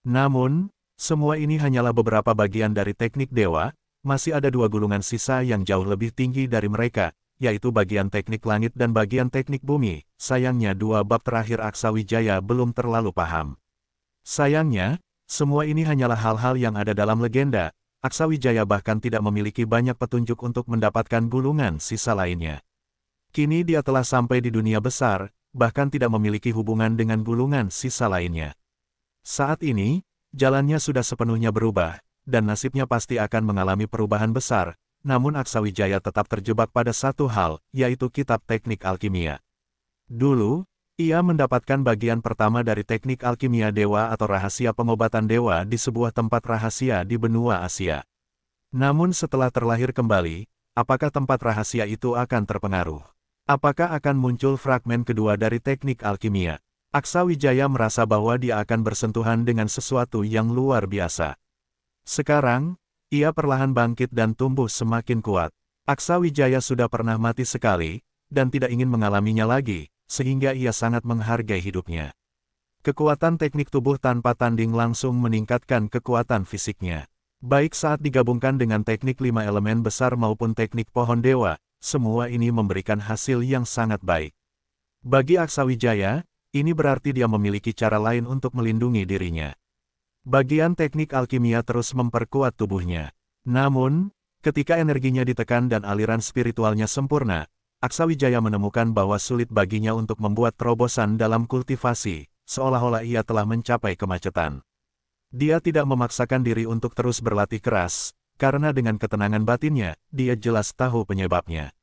Namun, semua ini hanyalah beberapa bagian dari teknik dewa, masih ada 2 gulungan sisa yang jauh lebih tinggi dari mereka, yaitu bagian teknik langit dan bagian teknik bumi. Sayangnya 2 bab terakhir Aksawijaya belum terlalu paham. Sayangnya, semua ini hanyalah hal-hal yang ada dalam legenda. Aksawijaya bahkan tidak memiliki banyak petunjuk untuk mendapatkan gulungan sisa lainnya. Kini dia telah sampai di dunia besar, bahkan tidak memiliki hubungan dengan gulungan sisa lainnya. Saat ini, jalannya sudah sepenuhnya berubah, dan nasibnya pasti akan mengalami perubahan besar, namun Aksawijaya tetap terjebak pada satu hal, yaitu kitab teknik alkimia. Dulu, ia mendapatkan bagian pertama dari teknik alkimia dewa atau rahasia pengobatan dewa di sebuah tempat rahasia di benua Asia. Namun setelah terlahir kembali, apakah tempat rahasia itu akan terpengaruh? Apakah akan muncul fragmen kedua dari teknik alkimia? Aksawijaya merasa bahwa dia akan bersentuhan dengan sesuatu yang luar biasa. Sekarang, ia perlahan bangkit dan tumbuh semakin kuat. Aksawijaya sudah pernah mati sekali, dan tidak ingin mengalaminya lagi, sehingga ia sangat menghargai hidupnya. Kekuatan teknik tubuh tanpa tanding langsung meningkatkan kekuatan fisiknya. Baik saat digabungkan dengan teknik 5 elemen besar maupun teknik pohon dewa, semua ini memberikan hasil yang sangat baik. Bagi Aksawijaya, ini berarti dia memiliki cara lain untuk melindungi dirinya. Bagian teknik alkimia terus memperkuat tubuhnya. Namun, ketika energinya ditekan dan aliran spiritualnya sempurna, Aksawijaya menemukan bahwa sulit baginya untuk membuat terobosan dalam kultivasi, seolah-olah ia telah mencapai kemacetan. Dia tidak memaksakan diri untuk terus berlatih keras, karena dengan ketenangan batinnya, dia jelas tahu penyebabnya.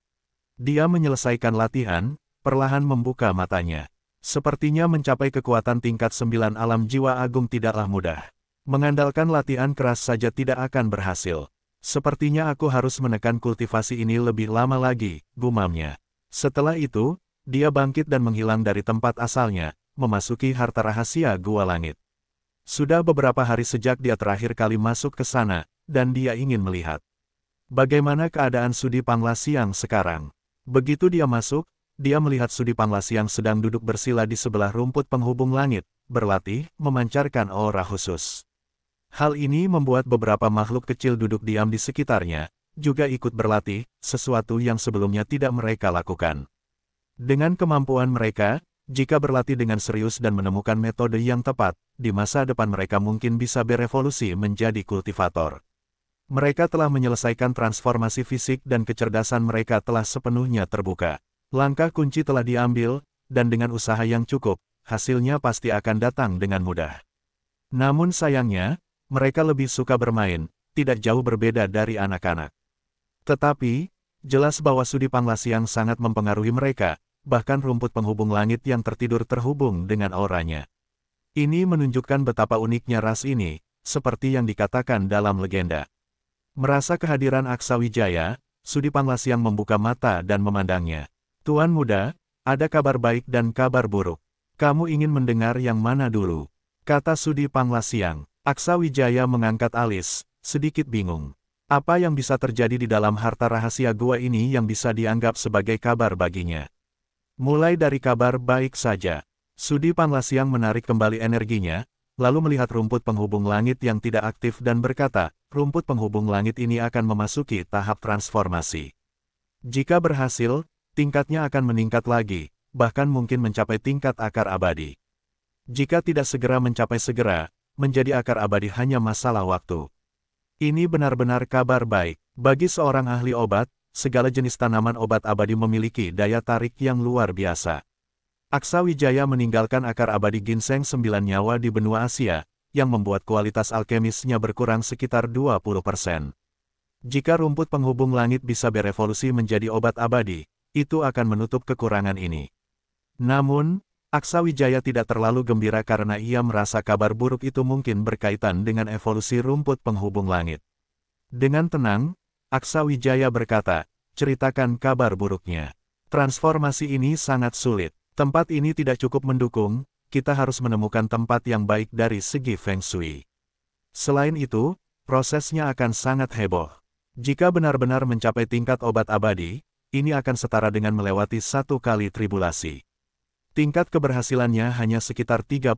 Dia menyelesaikan latihan, perlahan membuka matanya. Sepertinya mencapai kekuatan tingkat 9 alam jiwa agung tidaklah mudah. Mengandalkan latihan keras saja tidak akan berhasil. Sepertinya aku harus menekan kultivasi ini lebih lama lagi, gumamnya. Setelah itu, dia bangkit dan menghilang dari tempat asalnya, memasuki harta rahasia Gua Langit. Sudah beberapa hari sejak dia terakhir kali masuk ke sana, dan dia ingin melihat bagaimana keadaan Sudi Panglasiang sekarang. Begitu dia masuk, dia melihat Sudi Panglasiang sedang duduk bersila di sebelah rumput penghubung langit, berlatih, memancarkan aura khusus. Hal ini membuat beberapa makhluk kecil duduk diam di sekitarnya, juga ikut berlatih, sesuatu yang sebelumnya tidak mereka lakukan. Dengan kemampuan mereka, jika berlatih dengan serius dan menemukan metode yang tepat, di masa depan mereka mungkin bisa berevolusi menjadi kultivator. Mereka telah menyelesaikan transformasi fisik dan kecerdasan mereka telah sepenuhnya terbuka. Langkah kunci telah diambil, dan dengan usaha yang cukup, hasilnya pasti akan datang dengan mudah. Namun sayangnya, mereka lebih suka bermain, tidak jauh berbeda dari anak-anak. Tetapi, jelas bahwa Sudi Panglasiang sangat mempengaruhi mereka, bahkan rumput penghubung langit yang tertidur terhubung dengan auranya. Ini menunjukkan betapa uniknya ras ini, seperti yang dikatakan dalam legenda. Merasa kehadiran Aksawijaya, Sudi Panglasiang membuka mata dan memandangnya. Tuan muda, ada kabar baik dan kabar buruk. Kamu ingin mendengar yang mana dulu? Kata Sudi Panglasiang. Aksawijaya mengangkat alis, sedikit bingung. Apa yang bisa terjadi di dalam harta rahasia gua ini yang bisa dianggap sebagai kabar baginya? Mulai dari kabar baik saja. Sudi Panglasiang menarik kembali energinya, lalu melihat rumput penghubung langit yang tidak aktif dan berkata, rumput penghubung langit ini akan memasuki tahap transformasi. Jika berhasil, tingkatnya akan meningkat lagi, bahkan mungkin mencapai tingkat akar abadi. Jika tidak segera mencapai segera, menjadi akar abadi hanya masalah waktu. Ini benar-benar kabar baik. Bagi seorang ahli obat, segala jenis tanaman obat abadi memiliki daya tarik yang luar biasa. Aksawijaya meninggalkan akar abadi ginseng 9 nyawa di benua Asia, yang membuat kualitas alkemisnya berkurang sekitar 20%. Jika rumput penghubung langit bisa berevolusi menjadi obat abadi, itu akan menutup kekurangan ini. Namun, Aksawijaya tidak terlalu gembira karena ia merasa kabar buruk itu mungkin berkaitan dengan evolusi rumput penghubung langit. Dengan tenang, Aksawijaya berkata, ceritakan kabar buruknya. Transformasi ini sangat sulit. Tempat ini tidak cukup mendukung, kita harus menemukan tempat yang baik dari segi Feng Shui. Selain itu, prosesnya akan sangat heboh. Jika benar-benar mencapai tingkat obat abadi, ini akan setara dengan melewati 1 kali tribulasi. Tingkat keberhasilannya hanya sekitar 30%.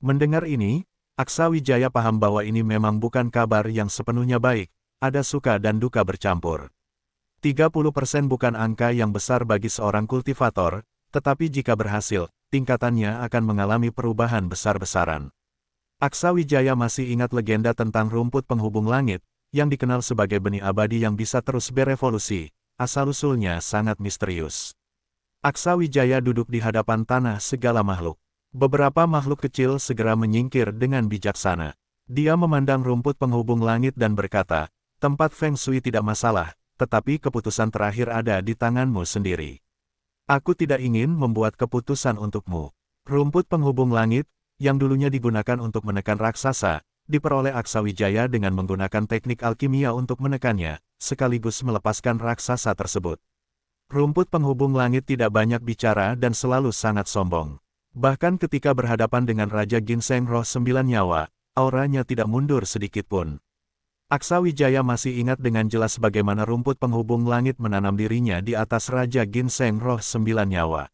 Mendengar ini, Aksawijaya paham bahwa ini memang bukan kabar yang sepenuhnya baik, ada suka dan duka bercampur. 30% bukan angka yang besar bagi seorang kultivator, tetapi jika berhasil, tingkatannya akan mengalami perubahan besar-besaran. Aksawijaya masih ingat legenda tentang rumput penghubung langit, yang dikenal sebagai benih abadi yang bisa terus berevolusi, asal-usulnya sangat misterius. Aksawijaya duduk di hadapan tanah segala makhluk. Beberapa makhluk kecil segera menyingkir dengan bijaksana. Dia memandang rumput penghubung langit dan berkata, tempat Feng Shui tidak masalah, tetapi keputusan terakhir ada di tanganmu sendiri. Aku tidak ingin membuat keputusan untukmu. Rumput penghubung langit, yang dulunya digunakan untuk menekan raksasa, diperoleh Aksawijaya dengan menggunakan teknik alkimia untuk menekannya, sekaligus melepaskan raksasa tersebut. Rumput penghubung langit tidak banyak bicara dan selalu sangat sombong. Bahkan ketika berhadapan dengan Raja Ginseng Roh 9 Nyawa, auranya tidak mundur sedikitpun. Aksawijaya masih ingat dengan jelas bagaimana rumput penghubung langit menanam dirinya di atas Raja Ginseng Roh 9 Nyawa.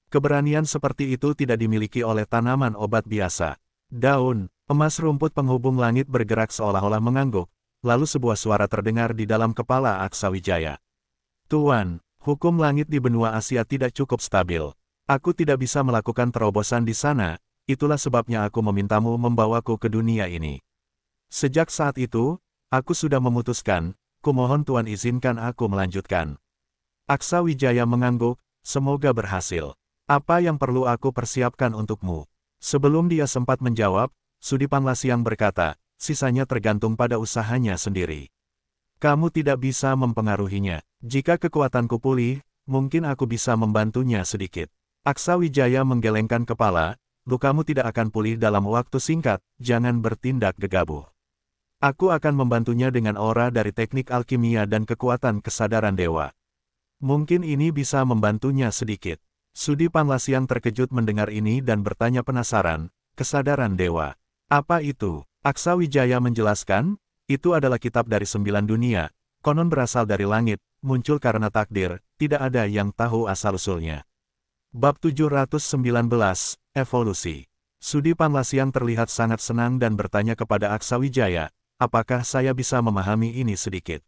Keberanian seperti itu tidak dimiliki oleh tanaman obat biasa. Daun, emas rumput penghubung langit bergerak seolah-olah mengangguk, lalu sebuah suara terdengar di dalam kepala Aksawijaya. Tuan, hukum langit di benua Asia tidak cukup stabil. Aku tidak bisa melakukan terobosan di sana, itulah sebabnya aku memintamu membawaku ke dunia ini. Sejak saat itu, aku sudah memutuskan, kumohon Tuan izinkan aku melanjutkan. Aksa Wijaya mengangguk, semoga berhasil. Apa yang perlu aku persiapkan untukmu? Sebelum dia sempat menjawab, Sudipan Lasiang berkata, sisanya tergantung pada usahanya sendiri. Kamu tidak bisa mempengaruhinya. Jika kekuatanku pulih, mungkin aku bisa membantunya sedikit. Aksa Wijaya menggelengkan kepala, lukamu tidak akan pulih dalam waktu singkat, jangan bertindak gegabah. Aku akan membantunya dengan aura dari teknik alkimia dan kekuatan kesadaran dewa. Mungkin ini bisa membantunya sedikit. Sudipan Lasiang terkejut mendengar ini dan bertanya penasaran, kesadaran dewa. Apa itu? Aksa Wijaya menjelaskan, itu adalah kitab dari 9 dunia, konon berasal dari langit, muncul karena takdir, tidak ada yang tahu asal-usulnya. Bab 719, Evolusi. Sudipan Lasiang terlihat sangat senang dan bertanya kepada Aksa Wijaya, apakah saya bisa memahami ini sedikit?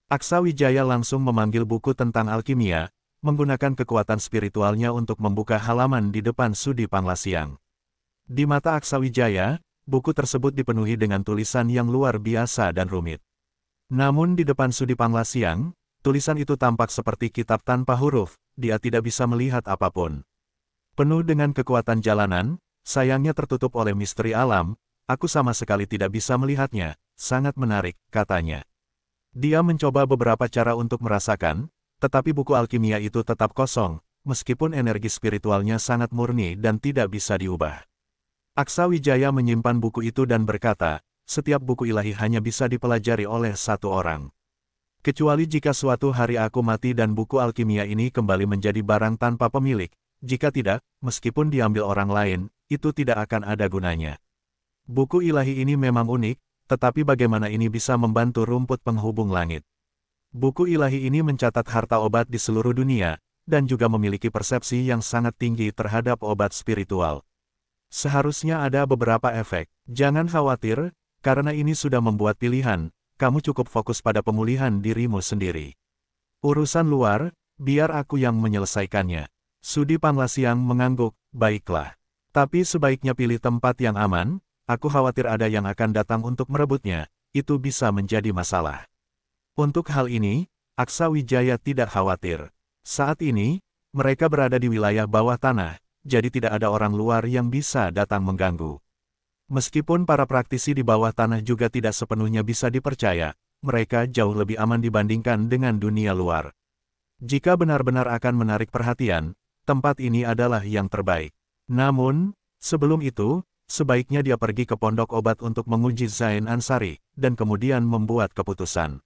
Aksa Wijaya langsung memanggil buku tentang alkimia, menggunakan kekuatan spiritualnya untuk membuka halaman di depan Sudipan Lasiang. Di mata Aksa Wijaya, buku tersebut dipenuhi dengan tulisan yang luar biasa dan rumit. Namun di depan Sudipan Lasiang, tulisan itu tampak seperti kitab tanpa huruf, dia tidak bisa melihat apapun. Penuh dengan kekuatan jalanan, sayangnya tertutup oleh misteri alam, aku sama sekali tidak bisa melihatnya, sangat menarik, katanya. Dia mencoba beberapa cara untuk merasakan, tetapi buku alkimia itu tetap kosong, meskipun energi spiritualnya sangat murni dan tidak bisa diubah. Aksa Wijaya menyimpan buku itu dan berkata, setiap buku ilahi hanya bisa dipelajari oleh satu orang. Kecuali jika suatu hari aku mati dan buku alkimia ini kembali menjadi barang tanpa pemilik, jika tidak, meskipun diambil orang lain, itu tidak akan ada gunanya. Buku ilahi ini memang unik, tetapi bagaimana ini bisa membantu rumput penghubung langit? Buku ilahi ini mencatat harta obat di seluruh dunia, dan juga memiliki persepsi yang sangat tinggi terhadap obat spiritual. Seharusnya ada beberapa efek. Jangan khawatir, karena ini sudah membuat pilihan, kamu cukup fokus pada pemulihan dirimu sendiri. Urusan luar, biar aku yang menyelesaikannya. Sudipan Lasiang mengangguk, baiklah. Tapi sebaiknya pilih tempat yang aman, aku khawatir ada yang akan datang untuk merebutnya, itu bisa menjadi masalah. Untuk hal ini, Aksa Wijaya tidak khawatir. Saat ini, mereka berada di wilayah bawah tanah, jadi tidak ada orang luar yang bisa datang mengganggu. Meskipun para praktisi di bawah tanah juga tidak sepenuhnya bisa dipercaya, mereka jauh lebih aman dibandingkan dengan dunia luar. Jika benar-benar akan menarik perhatian, tempat ini adalah yang terbaik. Namun, sebelum itu, sebaiknya dia pergi ke pondok obat untuk menguji Zain Ansari, dan kemudian membuat keputusan.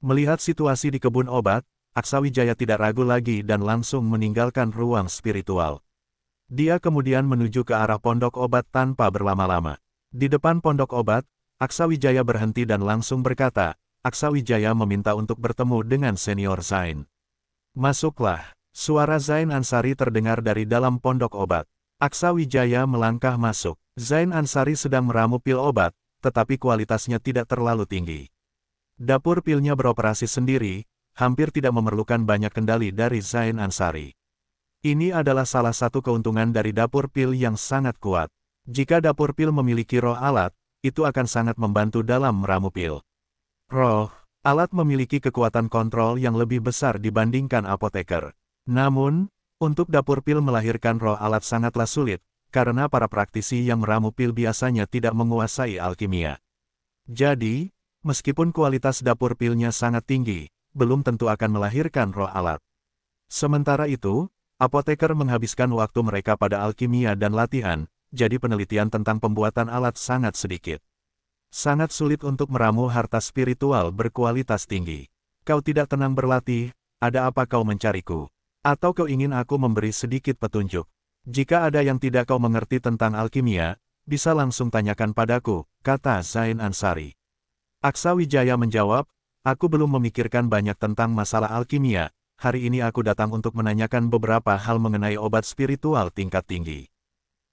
Melihat situasi di kebun obat, Aksa Wijaya tidak ragu lagi dan langsung meninggalkan ruang spiritual. Dia kemudian menuju ke arah pondok obat tanpa berlama-lama. Di depan pondok obat, Aksa Wijaya berhenti dan langsung berkata, Aksa Wijaya meminta untuk bertemu dengan senior Zain. Masuklah. Suara Zain Ansari terdengar dari dalam pondok obat. Aksa Wijaya melangkah masuk. Zain Ansari sedang meramu pil obat, tetapi kualitasnya tidak terlalu tinggi. Dapur pilnya beroperasi sendiri, hampir tidak memerlukan banyak kendali dari Zain Ansari. Ini adalah salah satu keuntungan dari dapur pil yang sangat kuat. Jika dapur pil memiliki roh alat, itu akan sangat membantu dalam meramu pil. Roh, alat memiliki kekuatan kontrol yang lebih besar dibandingkan apoteker. Namun, untuk dapur pil melahirkan roh alat sangatlah sulit, karena para praktisi yang meramu pil biasanya tidak menguasai alkimia. Jadi, meskipun kualitas dapur pilnya sangat tinggi, belum tentu akan melahirkan roh alat. Sementara itu, apoteker menghabiskan waktu mereka pada alkimia dan latihan, jadi penelitian tentang pembuatan alat sangat sedikit. Sangat sulit untuk meramu harta spiritual berkualitas tinggi. Kau tidak tenang berlatih, ada apa kau mencariku? Atau kau ingin aku memberi sedikit petunjuk? Jika ada yang tidak kau mengerti tentang alkimia, bisa langsung tanyakan padaku, kata Zain Ansari. Aksa Wijaya menjawab, aku belum memikirkan banyak tentang masalah alkimia. Hari ini aku datang untuk menanyakan beberapa hal mengenai obat spiritual tingkat tinggi.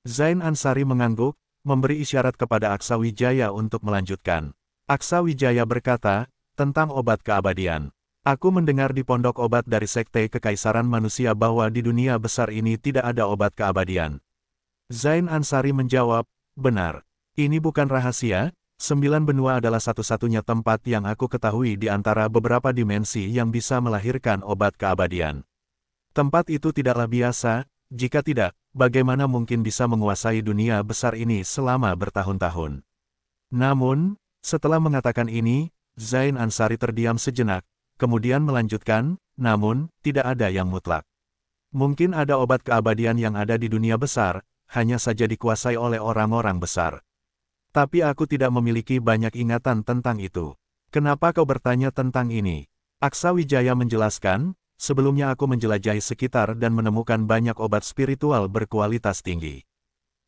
Zain Ansari mengangguk, memberi isyarat kepada Aksa Wijaya untuk melanjutkan. Aksa Wijaya berkata, tentang obat keabadian. Aku mendengar di pondok obat dari Sekte Kekaisaran Manusia bahwa di dunia besar ini tidak ada obat keabadian. Zain Ansari menjawab, benar. Ini bukan rahasia, 9 benua adalah satu-satunya tempat yang aku ketahui di antara beberapa dimensi yang bisa melahirkan obat keabadian. Tempat itu tidaklah biasa, jika tidak, bagaimana mungkin bisa menguasai dunia besar ini selama bertahun-tahun. Namun, setelah mengatakan ini, Zain Ansari terdiam sejenak, kemudian melanjutkan, namun, tidak ada yang mutlak. Mungkin ada obat keabadian yang ada di dunia besar, hanya saja dikuasai oleh orang-orang besar. Tapi aku tidak memiliki banyak ingatan tentang itu. Kenapa kau bertanya tentang ini? Aksa Wijaya menjelaskan, sebelumnya aku menjelajahi sekitar dan menemukan banyak obat spiritual berkualitas tinggi.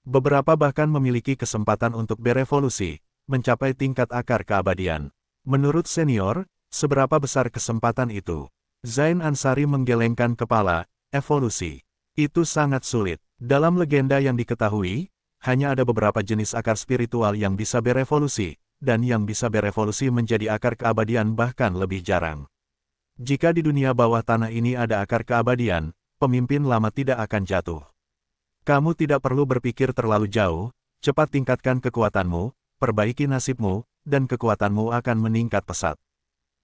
Beberapa bahkan memiliki kesempatan untuk berevolusi, mencapai tingkat akar keabadian. Menurut senior, seberapa besar kesempatan itu? Zain Ansari menggelengkan kepala, evolusi. Itu sangat sulit. Dalam legenda yang diketahui, hanya ada beberapa jenis akar spiritual yang bisa berevolusi, dan yang bisa berevolusi menjadi akar keabadian bahkan lebih jarang. Jika di dunia bawah tanah ini ada akar keabadian, pemimpin lama tidak akan jatuh. Kamu tidak perlu berpikir terlalu jauh, cepat tingkatkan kekuatanmu, perbaiki nasibmu, dan kekuatanmu akan meningkat pesat.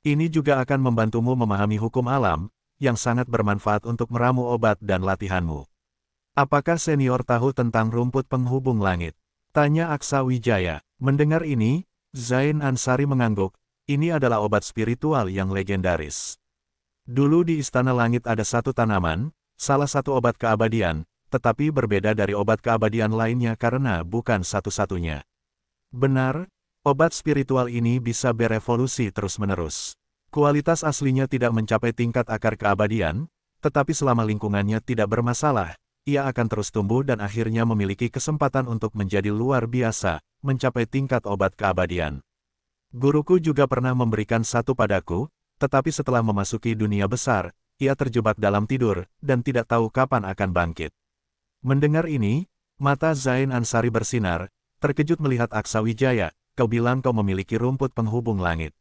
Ini juga akan membantumu memahami hukum alam, yang sangat bermanfaat untuk meramu obat dan latihanmu. Apakah senior tahu tentang rumput penghubung langit? Tanya Aksa Wijaya. Mendengar ini, Zain Ansari mengangguk, ini adalah obat spiritual yang legendaris. Dulu di Istana Langit ada satu tanaman, salah satu obat keabadian, tetapi berbeda dari obat keabadian lainnya karena bukan satu-satunya. Benar, obat spiritual ini bisa berevolusi terus-menerus. Kualitas aslinya tidak mencapai tingkat akar keabadian, tetapi selama lingkungannya tidak bermasalah, ia akan terus tumbuh dan akhirnya memiliki kesempatan untuk menjadi luar biasa, mencapai tingkat obat keabadian. Guruku juga pernah memberikan satu padaku, tetapi setelah memasuki dunia besar, ia terjebak dalam tidur, dan tidak tahu kapan akan bangkit. Mendengar ini, mata Zain Ansari bersinar, terkejut melihat Aksa Wijaya, kau bilang kau memiliki rumput penghubung langit.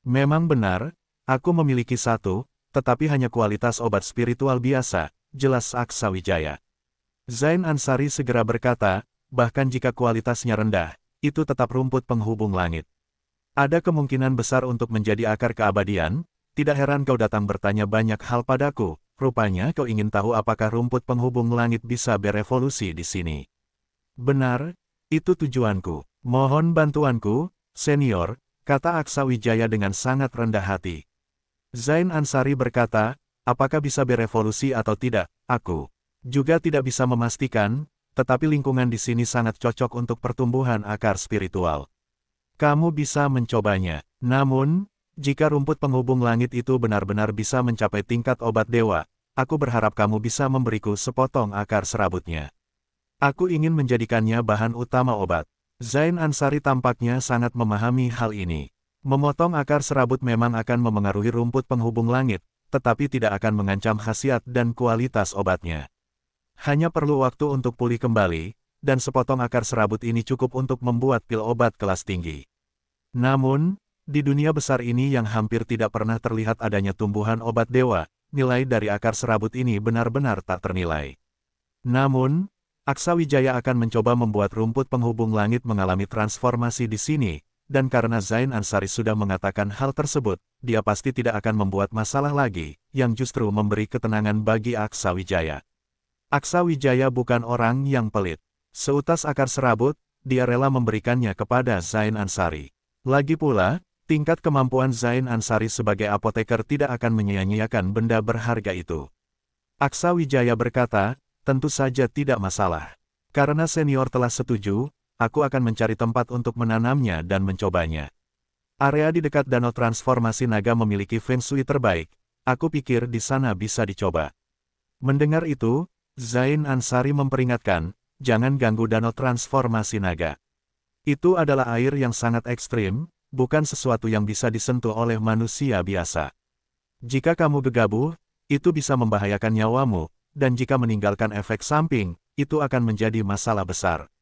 Memang benar, aku memiliki satu, tetapi hanya kualitas obat spiritual biasa, jelas Aksa Wijaya. Zain Ansari segera berkata, bahkan jika kualitasnya rendah, itu tetap rumput penghubung langit. Ada kemungkinan besar untuk menjadi akar keabadian, tidak heran kau datang bertanya banyak hal padaku, rupanya kau ingin tahu apakah rumput penghubung langit bisa berevolusi di sini. Benar, itu tujuanku. Mohon bantuanku, senior, kata Aksa Wijaya dengan sangat rendah hati. Zain Ansari berkata, apakah bisa berevolusi atau tidak, aku juga tidak bisa memastikan, tetapi lingkungan di sini sangat cocok untuk pertumbuhan akar spiritual. Kamu bisa mencobanya. Namun, jika rumput penghubung langit itu benar-benar bisa mencapai tingkat obat dewa, aku berharap kamu bisa memberiku sepotong akar serabutnya. Aku ingin menjadikannya bahan utama obat. Zain Ansari tampaknya sangat memahami hal ini. Memotong akar serabut memang akan memengaruhi rumput penghubung langit, tetapi tidak akan mengancam khasiat dan kualitas obatnya. Hanya perlu waktu untuk pulih kembali, dan sepotong akar serabut ini cukup untuk membuat pil obat kelas tinggi. Namun, di dunia besar ini yang hampir tidak pernah terlihat adanya tumbuhan obat dewa, nilai dari akar serabut ini benar-benar tak ternilai. Namun, Aksa Wijaya akan mencoba membuat rumput penghubung langit mengalami transformasi di sini, dan karena Zain Ansari sudah mengatakan hal tersebut, dia pasti tidak akan membuat masalah lagi, yang justru memberi ketenangan bagi Aksa Wijaya. Aksa Wijaya bukan orang yang pelit. Seutas akar serabut, dia rela memberikannya kepada Zain Ansari. Lagi pula, tingkat kemampuan Zain Ansari sebagai apoteker tidak akan menyia-nyiakan benda berharga itu. Aksa Wijaya berkata, tentu saja tidak masalah. Karena senior telah setuju, aku akan mencari tempat untuk menanamnya dan mencobanya. Area di dekat danau transformasi naga memiliki feng shui terbaik, aku pikir di sana bisa dicoba. Mendengar itu, Zain Ansari memperingatkan, jangan ganggu danau transformasi naga. Itu adalah air yang sangat ekstrim, bukan sesuatu yang bisa disentuh oleh manusia biasa. Jika kamu gegabah, itu bisa membahayakan nyawamu, dan jika meninggalkan efek samping, itu akan menjadi masalah besar.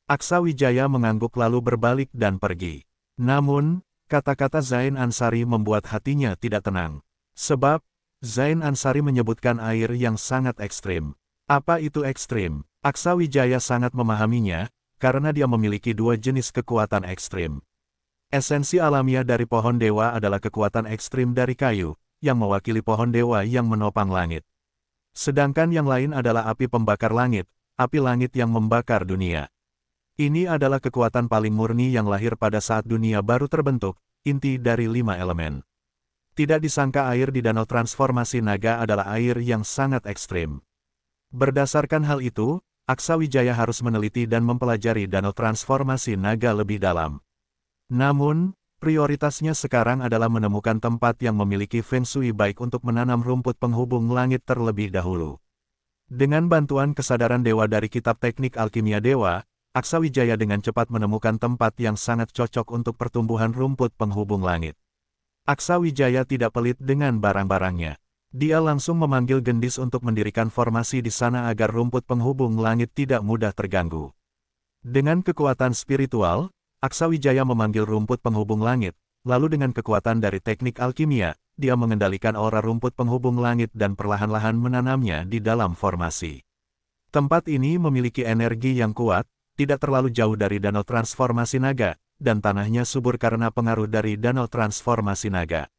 Aksa Wijaya mengangguk lalu berbalik dan pergi. Namun, kata-kata Zain Ansari membuat hatinya tidak tenang. Sebab, Zain Ansari menyebutkan air yang sangat ekstrim. Apa itu ekstrim? Aksa Wijaya sangat memahaminya, karena dia memiliki dua jenis kekuatan ekstrim. Esensi alamiah dari pohon dewa adalah kekuatan ekstrim dari kayu, yang mewakili pohon dewa yang menopang langit. Sedangkan yang lain adalah api pembakar langit, api langit yang membakar dunia. Ini adalah kekuatan paling murni yang lahir pada saat dunia baru terbentuk, inti dari 5 elemen. Tidak disangka air di danau transformasi naga adalah air yang sangat ekstrim. Berdasarkan hal itu, Aksa Wijaya harus meneliti dan mempelajari danau transformasi naga lebih dalam. Namun, prioritasnya sekarang adalah menemukan tempat yang memiliki feng shui baik untuk menanam rumput penghubung langit terlebih dahulu. Dengan bantuan kesadaran dewa dari kitab teknik alkimia dewa, Aksa Wijaya dengan cepat menemukan tempat yang sangat cocok untuk pertumbuhan rumput penghubung langit. Aksa Wijaya tidak pelit dengan barang-barangnya. Dia langsung memanggil gendis untuk mendirikan formasi di sana agar rumput penghubung langit tidak mudah terganggu. Dengan kekuatan spiritual, Aksa Wijaya memanggil rumput penghubung langit, lalu dengan kekuatan dari teknik alkimia, dia mengendalikan aura rumput penghubung langit dan perlahan-lahan menanamnya di dalam formasi. Tempat ini memiliki energi yang kuat, tidak terlalu jauh dari danau transformasi naga, dan tanahnya subur karena pengaruh dari danau transformasi naga.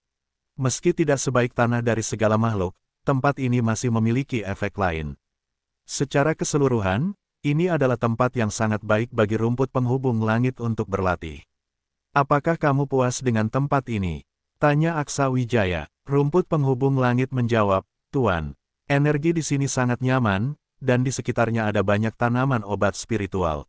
Meski tidak sebaik tanah dari segala makhluk, tempat ini masih memiliki efek lain. Secara keseluruhan, ini adalah tempat yang sangat baik bagi rumput penghubung langit untuk berlatih. Apakah kamu puas dengan tempat ini? Tanya Aksa Wijaya. Rumput penghubung langit menjawab, Tuan, energi di sini sangat nyaman, dan di sekitarnya ada banyak tanaman obat spiritual.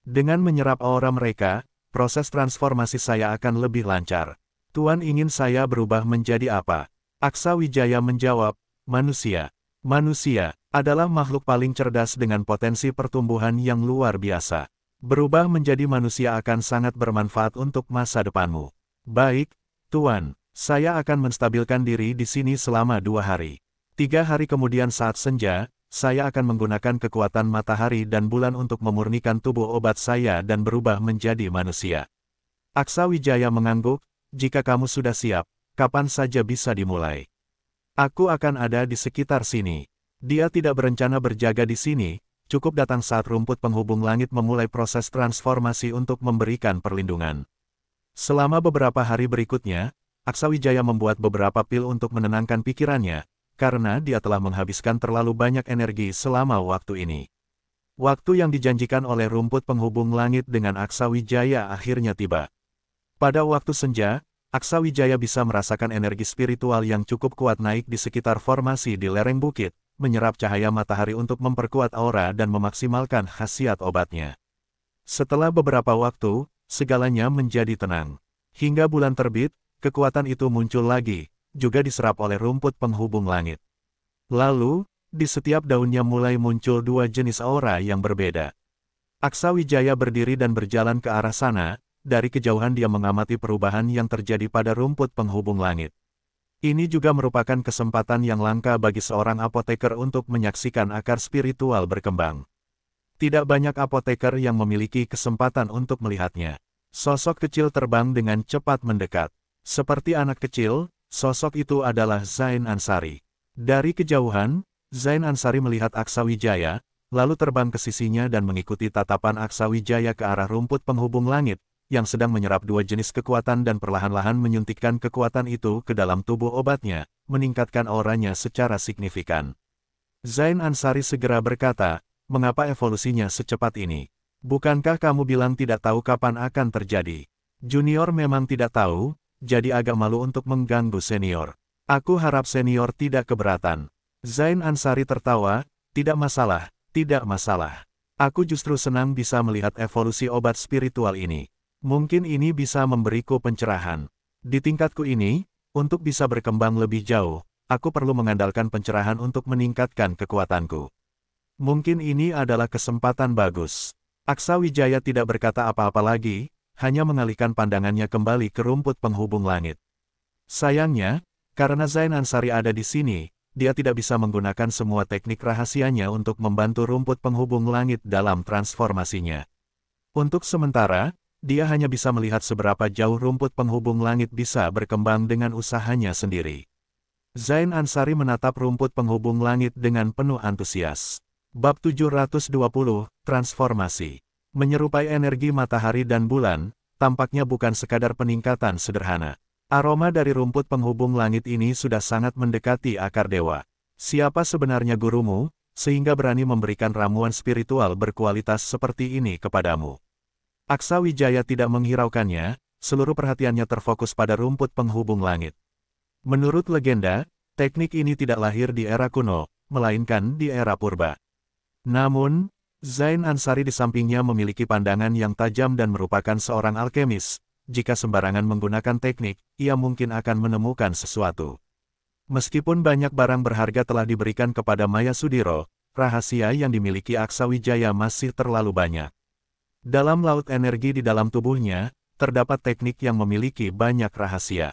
Dengan menyerap aura mereka, proses transformasi saya akan lebih lancar. Tuan ingin saya berubah menjadi apa? Aksa Wijaya menjawab, manusia. Manusia adalah makhluk paling cerdas dengan potensi pertumbuhan yang luar biasa. Berubah menjadi manusia akan sangat bermanfaat untuk masa depanmu. Baik, Tuan, saya akan menstabilkan diri di sini selama 2 hari. 3 hari kemudian saat senja, saya akan menggunakan kekuatan matahari dan bulan untuk memurnikan tubuh obat saya dan berubah menjadi manusia. Aksa Wijaya mengangguk, jika kamu sudah siap, kapan saja bisa dimulai. Aku akan ada di sekitar sini. Dia tidak berencana berjaga di sini, cukup datang saat rumput penghubung langit memulai proses transformasi untuk memberikan perlindungan. Selama beberapa hari berikutnya, Aksa Wijaya membuat beberapa pil untuk menenangkan pikirannya, karena dia telah menghabiskan terlalu banyak energi selama waktu ini. Waktu yang dijanjikan oleh rumput penghubung langit dengan Aksa Wijaya akhirnya tiba. Pada waktu senja, Aksa Wijaya bisa merasakan energi spiritual yang cukup kuat naik di sekitar formasi di lereng bukit, menyerap cahaya matahari untuk memperkuat aura dan memaksimalkan khasiat obatnya. Setelah beberapa waktu, segalanya menjadi tenang. Hingga bulan terbit, kekuatan itu muncul lagi, juga diserap oleh rumput penghubung langit. Lalu, di setiap daunnya mulai muncul 2 jenis aura yang berbeda. Aksa Wijaya berdiri dan berjalan ke arah sana, dari kejauhan dia mengamati perubahan yang terjadi pada rumput penghubung langit. Ini juga merupakan kesempatan yang langka bagi seorang apoteker untuk menyaksikan akar spiritual berkembang. Tidak banyak apoteker yang memiliki kesempatan untuk melihatnya. Sosok kecil terbang dengan cepat mendekat. Seperti anak kecil, sosok itu adalah Zain Ansari. Dari kejauhan, Zain Ansari melihat Aksa Wijaya, lalu terbang ke sisinya dan mengikuti tatapan Aksa Wijaya ke arah rumput penghubung langit, yang sedang menyerap 2 jenis kekuatan dan perlahan-lahan menyuntikkan kekuatan itu ke dalam tubuh obatnya, meningkatkan auranya secara signifikan. Zain Ansari segera berkata, mengapa evolusinya secepat ini? Bukankah kamu bilang tidak tahu kapan akan terjadi? Junior memang tidak tahu, jadi agak malu untuk mengganggu senior. Aku harap senior tidak keberatan. Zain Ansari tertawa, tidak masalah, tidak masalah. Aku justru senang bisa melihat evolusi obat spiritual ini. Mungkin ini bisa memberiku pencerahan. Di tingkatku ini, untuk bisa berkembang lebih jauh, aku perlu mengandalkan pencerahan untuk meningkatkan kekuatanku. Mungkin ini adalah kesempatan bagus. Aksa Wijaya tidak berkata apa-apa lagi, hanya mengalihkan pandangannya kembali ke rumput penghubung langit. Sayangnya, karena Zain Ansari ada di sini, dia tidak bisa menggunakan semua teknik rahasianya untuk membantu rumput penghubung langit dalam transformasinya. Untuk sementara, dia hanya bisa melihat seberapa jauh rumput penghubung langit bisa berkembang dengan usahanya sendiri. Zain Ansari menatap rumput penghubung langit dengan penuh antusias. Bab 720, Transformasi. Menyerupai energi matahari dan bulan, tampaknya bukan sekadar peningkatan sederhana. Aroma dari rumput penghubung langit ini sudah sangat mendekati akar dewa. Siapa sebenarnya gurumu, sehingga berani memberikan ramuan spiritual berkualitas seperti ini kepadamu? Aksa Wijaya tidak menghiraukannya, seluruh perhatiannya terfokus pada rumput penghubung langit. Menurut legenda, teknik ini tidak lahir di era kuno, melainkan di era purba. Namun, Zain Ansari di sampingnya memiliki pandangan yang tajam dan merupakan seorang alkemis. Jika sembarangan menggunakan teknik, ia mungkin akan menemukan sesuatu. Meskipun banyak barang berharga telah diberikan kepada Maya Sudiro, rahasia yang dimiliki Aksa Wijaya masih terlalu banyak. Dalam laut energi di dalam tubuhnya, terdapat teknik yang memiliki banyak rahasia.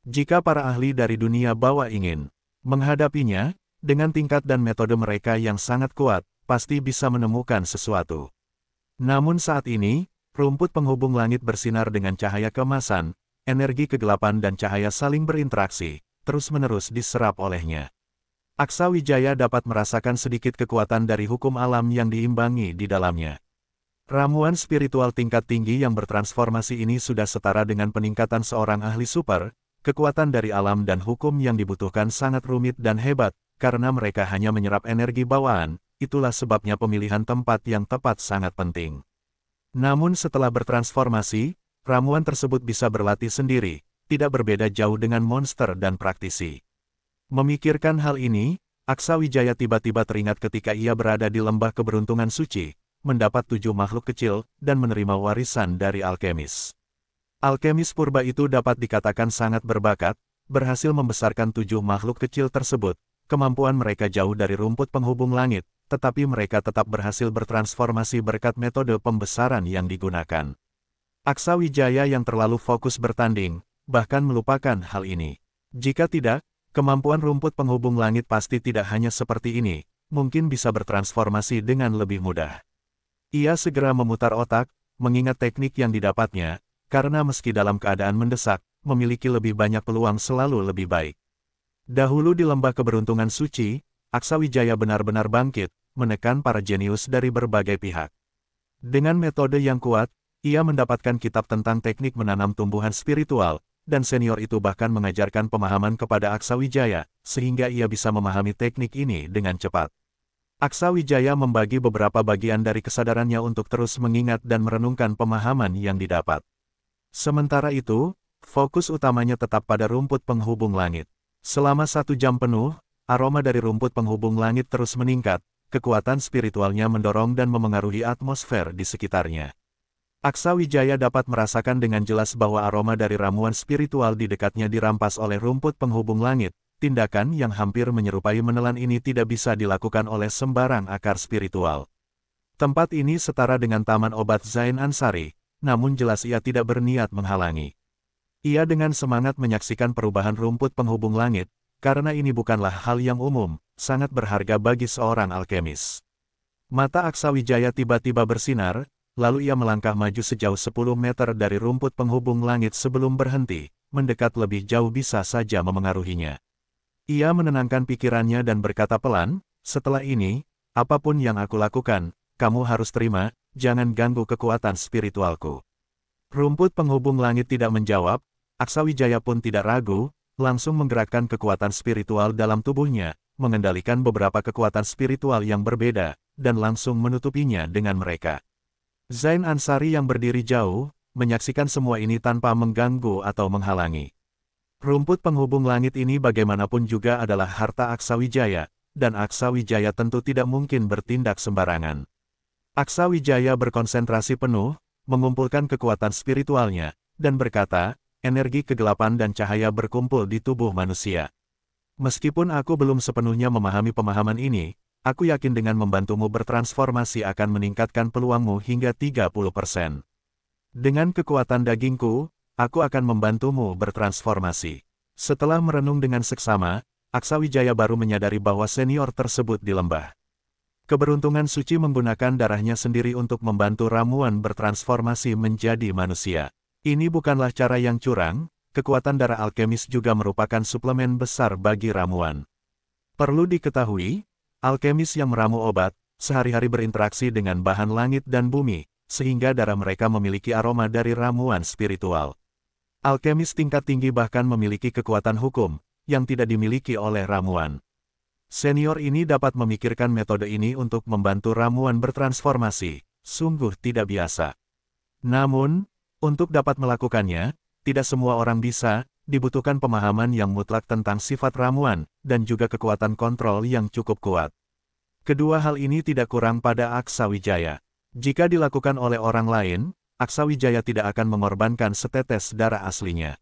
Jika para ahli dari dunia bawah ingin menghadapinya, dengan tingkat dan metode mereka yang sangat kuat, pasti bisa menemukan sesuatu. Namun saat ini, rumput penghubung langit bersinar dengan cahaya keemasan, energi kegelapan dan cahaya saling berinteraksi, terus-menerus diserap olehnya. Aksa Wijaya dapat merasakan sedikit kekuatan dari hukum alam yang diimbangi di dalamnya. Ramuan spiritual tingkat tinggi yang bertransformasi ini sudah setara dengan peningkatan seorang ahli super. Kekuatan dari alam dan hukum yang dibutuhkan sangat rumit dan hebat, karena mereka hanya menyerap energi bawaan, itulah sebabnya pemilihan tempat yang tepat sangat penting. Namun setelah bertransformasi, ramuan tersebut bisa berlatih sendiri, tidak berbeda jauh dengan monster dan praktisi. Memikirkan hal ini, Aksa Wijaya tiba-tiba teringat ketika ia berada di lembah keberuntungan suci, mendapat 7 makhluk kecil, dan menerima warisan dari alkemis. Alkemis purba itu dapat dikatakan sangat berbakat, berhasil membesarkan 7 makhluk kecil tersebut. Kemampuan mereka jauh dari rumput penghubung langit, tetapi mereka tetap berhasil bertransformasi berkat metode pembesaran yang digunakan. Aksa Wijaya yang terlalu fokus bertanding, bahkan melupakan hal ini. Jika tidak, kemampuan rumput penghubung langit pasti tidak hanya seperti ini, mungkin bisa bertransformasi dengan lebih mudah. Ia segera memutar otak, mengingat teknik yang didapatnya, karena meski dalam keadaan mendesak, memiliki lebih banyak peluang selalu lebih baik. Dahulu di lembah keberuntungan suci, Aksa Wijaya benar-benar bangkit, menekan para jenius dari berbagai pihak. Dengan metode yang kuat, ia mendapatkan kitab tentang teknik menanam tumbuhan spiritual, dan senior itu bahkan mengajarkan pemahaman kepada Aksa Wijaya, sehingga ia bisa memahami teknik ini dengan cepat. Aksa Wijaya membagi beberapa bagian dari kesadarannya untuk terus mengingat dan merenungkan pemahaman yang didapat. Sementara itu, fokus utamanya tetap pada rumput penghubung langit. Selama 1 jam penuh, aroma dari rumput penghubung langit terus meningkat, kekuatan spiritualnya mendorong dan memengaruhi atmosfer di sekitarnya. Aksa Wijaya dapat merasakan dengan jelas bahwa aroma dari ramuan spiritual di dekatnya dirampas oleh rumput penghubung langit. Tindakan yang hampir menyerupai menelan ini tidak bisa dilakukan oleh sembarang akar spiritual. Tempat ini setara dengan taman obat Zain Ansari, namun jelas ia tidak berniat menghalangi. Ia dengan semangat menyaksikan perubahan rumput penghubung langit, karena ini bukanlah hal yang umum, sangat berharga bagi seorang alkemis. Mata Aksa Wijaya tiba-tiba bersinar, lalu ia melangkah maju sejauh 10 meter dari rumput penghubung langit sebelum berhenti, mendekat lebih jauh bisa saja memengaruhinya. Ia menenangkan pikirannya dan berkata pelan, "Setelah ini, apapun yang aku lakukan, kamu harus terima, jangan ganggu kekuatan spiritualku." Rumput penghubung langit tidak menjawab, Aksa Wijaya pun tidak ragu, langsung menggerakkan kekuatan spiritual dalam tubuhnya, mengendalikan beberapa kekuatan spiritual yang berbeda, dan langsung menutupinya dengan mereka. Zain Ansari yang berdiri jauh, menyaksikan semua ini tanpa mengganggu atau menghalangi. Rumput penghubung langit ini bagaimanapun juga adalah harta Aksa Wijaya, dan Aksa Wijaya tentu tidak mungkin bertindak sembarangan. Aksa Wijaya berkonsentrasi penuh, mengumpulkan kekuatan spiritualnya, dan berkata, energi kegelapan dan cahaya berkumpul di tubuh manusia. Meskipun aku belum sepenuhnya memahami pemahaman ini, aku yakin dengan membantumu bertransformasi akan meningkatkan peluangmu hingga 30%. Dengan kekuatan dagingku, aku akan membantumu bertransformasi. Setelah merenung dengan seksama, Aksa Wijaya baru menyadari bahwa senior tersebut di lembah keberuntungan suci menggunakan darahnya sendiri untuk membantu ramuan bertransformasi menjadi manusia. Ini bukanlah cara yang curang, kekuatan darah alkemis juga merupakan suplemen besar bagi ramuan. Perlu diketahui, alkemis yang meramu obat, sehari-hari berinteraksi dengan bahan langit dan bumi, sehingga darah mereka memiliki aroma dari ramuan spiritual. Alkemis tingkat tinggi bahkan memiliki kekuatan hukum, yang tidak dimiliki oleh ramuan. Senior ini dapat memikirkan metode ini untuk membantu ramuan bertransformasi, sungguh tidak biasa. Namun, untuk dapat melakukannya, tidak semua orang bisa, dibutuhkan pemahaman yang mutlak tentang sifat ramuan, dan juga kekuatan kontrol yang cukup kuat. Kedua hal ini tidak kurang pada Aksa Wijaya. Jika dilakukan oleh orang lain, Aksa Wijaya tidak akan mengorbankan setetes darah aslinya.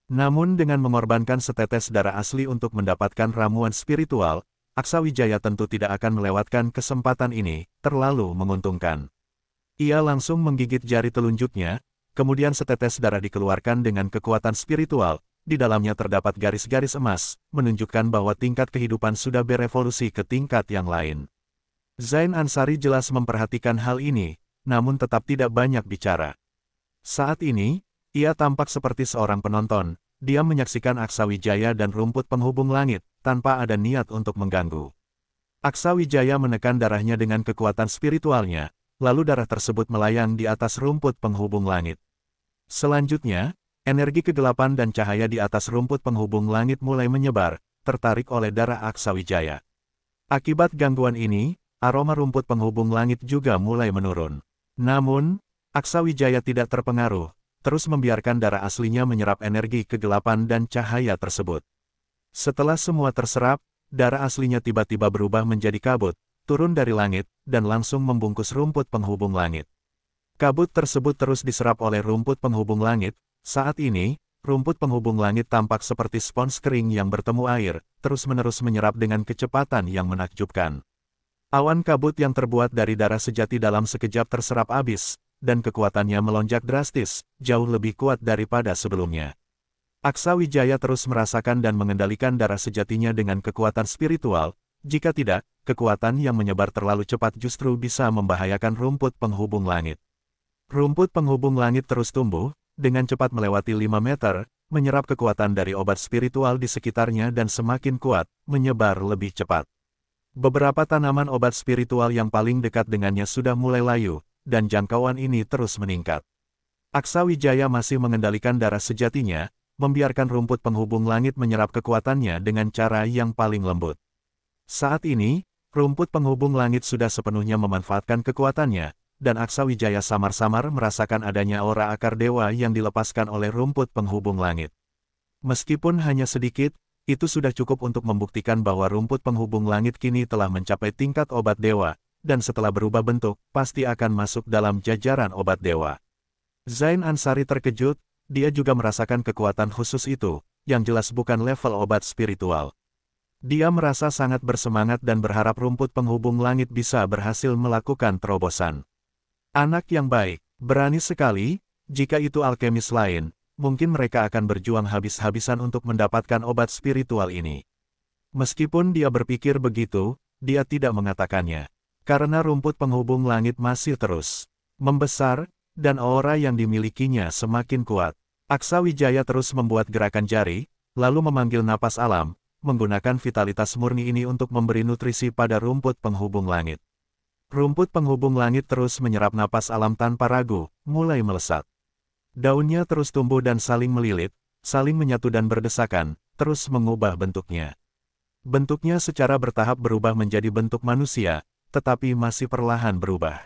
Namun dengan mengorbankan setetes darah asli untuk mendapatkan ramuan spiritual, Aksa Wijaya tentu tidak akan melewatkan kesempatan ini, terlalu menguntungkan. Ia langsung menggigit jari telunjuknya, kemudian setetes darah dikeluarkan dengan kekuatan spiritual, di dalamnya terdapat garis-garis emas, menunjukkan bahwa tingkat kehidupan sudah berevolusi ke tingkat yang lain. Zain Ansari jelas memperhatikan hal ini, namun tetap tidak banyak bicara. Saat ini, ia tampak seperti seorang penonton, dia menyaksikan Aksa Wijaya dan rumput penghubung langit, tanpa ada niat untuk mengganggu. Aksa Wijaya menekan darahnya dengan kekuatan spiritualnya, lalu darah tersebut melayang di atas rumput penghubung langit. Selanjutnya, energi kegelapan dan cahaya di atas rumput penghubung langit mulai menyebar, tertarik oleh darah Aksa Wijaya. Akibat gangguan ini, aroma rumput penghubung langit juga mulai menurun. Namun, Aksa Wijaya tidak terpengaruh, terus membiarkan darah aslinya menyerap energi kegelapan dan cahaya tersebut. Setelah semua terserap, darah aslinya tiba-tiba berubah menjadi kabut, turun dari langit, dan langsung membungkus rumput penghubung langit. Kabut tersebut terus diserap oleh rumput penghubung langit. Saat ini, rumput penghubung langit tampak seperti spons kering yang bertemu air, terus-menerus menyerap dengan kecepatan yang menakjubkan. Awan kabut yang terbuat dari darah sejati dalam sekejap terserap habis, dan kekuatannya melonjak drastis, jauh lebih kuat daripada sebelumnya. Aksa Wijaya terus merasakan dan mengendalikan darah sejatinya dengan kekuatan spiritual, jika tidak, kekuatan yang menyebar terlalu cepat justru bisa membahayakan rumput penghubung langit. Rumput penghubung langit terus tumbuh, dengan cepat melewati 5 meter, menyerap kekuatan dari obat spiritual di sekitarnya dan semakin kuat, menyebar lebih cepat. Beberapa tanaman obat spiritual yang paling dekat dengannya sudah mulai layu, dan jangkauan ini terus meningkat. Aksa Wijaya masih mengendalikan darah sejatinya, membiarkan rumput penghubung langit menyerap kekuatannya dengan cara yang paling lembut. Saat ini, rumput penghubung langit sudah sepenuhnya memanfaatkan kekuatannya, dan Aksa Wijaya samar-samar merasakan adanya aura akar dewa yang dilepaskan oleh rumput penghubung langit. Meskipun hanya sedikit, itu sudah cukup untuk membuktikan bahwa rumput penghubung langit kini telah mencapai tingkat obat dewa, dan setelah berubah bentuk, pasti akan masuk dalam jajaran obat dewa. Zain Ansari terkejut, dia juga merasakan kekuatan khusus itu, yang jelas bukan level obat spiritual. Dia merasa sangat bersemangat dan berharap rumput penghubung langit bisa berhasil melakukan terobosan. Anak yang baik, berani sekali, jika itu alkemis lain, mungkin mereka akan berjuang habis-habisan untuk mendapatkan obat spiritual ini. Meskipun dia berpikir begitu, dia tidak mengatakannya. Karena rumput penghubung langit masih terus membesar, dan aura yang dimilikinya semakin kuat. Aksa Wijaya terus membuat gerakan jari, lalu memanggil napas alam, menggunakan vitalitas murni ini untuk memberi nutrisi pada rumput penghubung langit. Rumput penghubung langit terus menyerap napas alam tanpa ragu, mulai melesat. Daunnya terus tumbuh dan saling melilit, saling menyatu dan berdesakan, terus mengubah bentuknya. Bentuknya secara bertahap berubah menjadi bentuk manusia, tetapi masih perlahan berubah.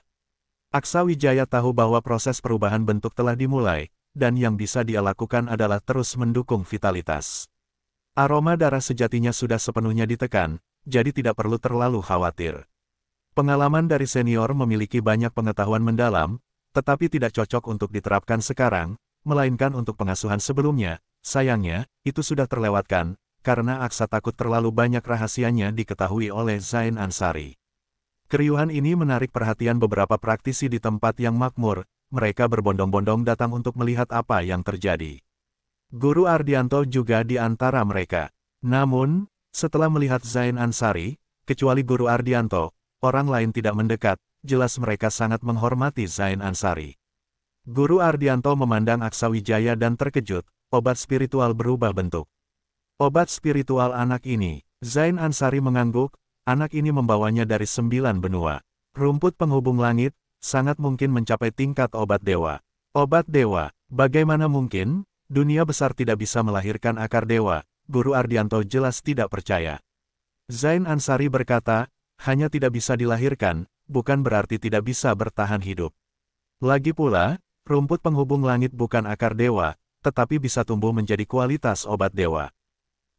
Aksa Wijaya tahu bahwa proses perubahan bentuk telah dimulai, dan yang bisa dia lakukan adalah terus mendukung vitalitas. Aroma darah sejatinya sudah sepenuhnya ditekan, jadi tidak perlu terlalu khawatir. Pengalaman dari senior memiliki banyak pengetahuan mendalam, tetapi tidak cocok untuk diterapkan sekarang, melainkan untuk pengasuhan sebelumnya. Sayangnya, itu sudah terlewatkan, karena Aksa takut terlalu banyak rahasianya diketahui oleh Zain Ansari. Keriuhan ini menarik perhatian beberapa praktisi di tempat yang makmur, mereka berbondong-bondong datang untuk melihat apa yang terjadi. Guru Ardianto juga di antara mereka. Namun, setelah melihat Zain Ansari, kecuali Guru Ardianto, orang lain tidak mendekat, jelas mereka sangat menghormati Zain Ansari. Guru Ardianto memandang Aksa Wijaya dan terkejut, obat spiritual berubah bentuk. Obat spiritual anak ini, Zain Ansari mengangguk, anak ini membawanya dari 9 benua. Rumput penghubung langit, sangat mungkin mencapai tingkat obat dewa. Obat dewa, bagaimana mungkin? Dunia besar tidak bisa melahirkan akar dewa, Guru Ardianto jelas tidak percaya. Zain Ansari berkata, hanya tidak bisa dilahirkan, bukan berarti tidak bisa bertahan hidup. Lagi pula, rumput penghubung langit bukan akar dewa, tetapi bisa tumbuh menjadi kualitas obat dewa.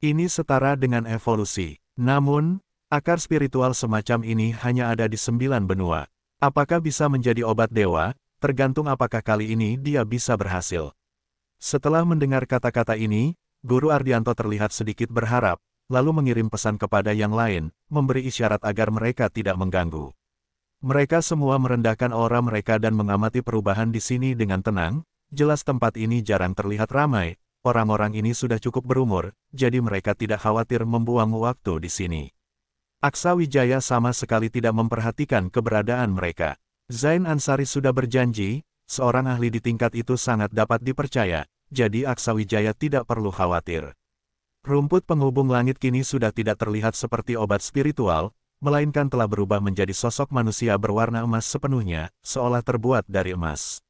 Ini setara dengan evolusi. Namun, akar spiritual semacam ini hanya ada di 9 benua. Apakah bisa menjadi obat dewa? Tergantung apakah kali ini dia bisa berhasil. Setelah mendengar kata-kata ini, Guru Ardianto terlihat sedikit berharap, lalu mengirim pesan kepada yang lain, memberi isyarat agar mereka tidak mengganggu. Mereka semua merendahkan aura mereka dan mengamati perubahan di sini dengan tenang. Jelas tempat ini jarang terlihat ramai, orang-orang ini sudah cukup berumur, jadi mereka tidak khawatir membuang waktu di sini. Aksa Wijaya sama sekali tidak memperhatikan keberadaan mereka. Zain Ansari sudah berjanji, seorang ahli di tingkat itu sangat dapat dipercaya, jadi Aksa Wijaya tidak perlu khawatir. Rumput penghubung langit kini sudah tidak terlihat seperti obat spiritual, melainkan telah berubah menjadi sosok manusia berwarna emas sepenuhnya, seolah terbuat dari emas.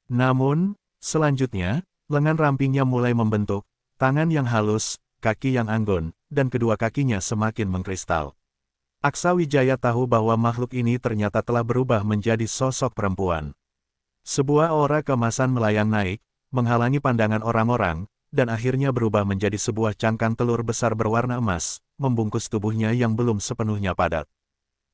Namun, selanjutnya, lengan rampingnya mulai membentuk, tangan yang halus, kaki yang anggun, dan kedua kakinya semakin mengkristal. Aksa Wijaya tahu bahwa makhluk ini ternyata telah berubah menjadi sosok perempuan. Sebuah aura keemasan melayang naik, menghalangi pandangan orang-orang, dan akhirnya berubah menjadi sebuah cangkang telur besar berwarna emas, membungkus tubuhnya yang belum sepenuhnya padat.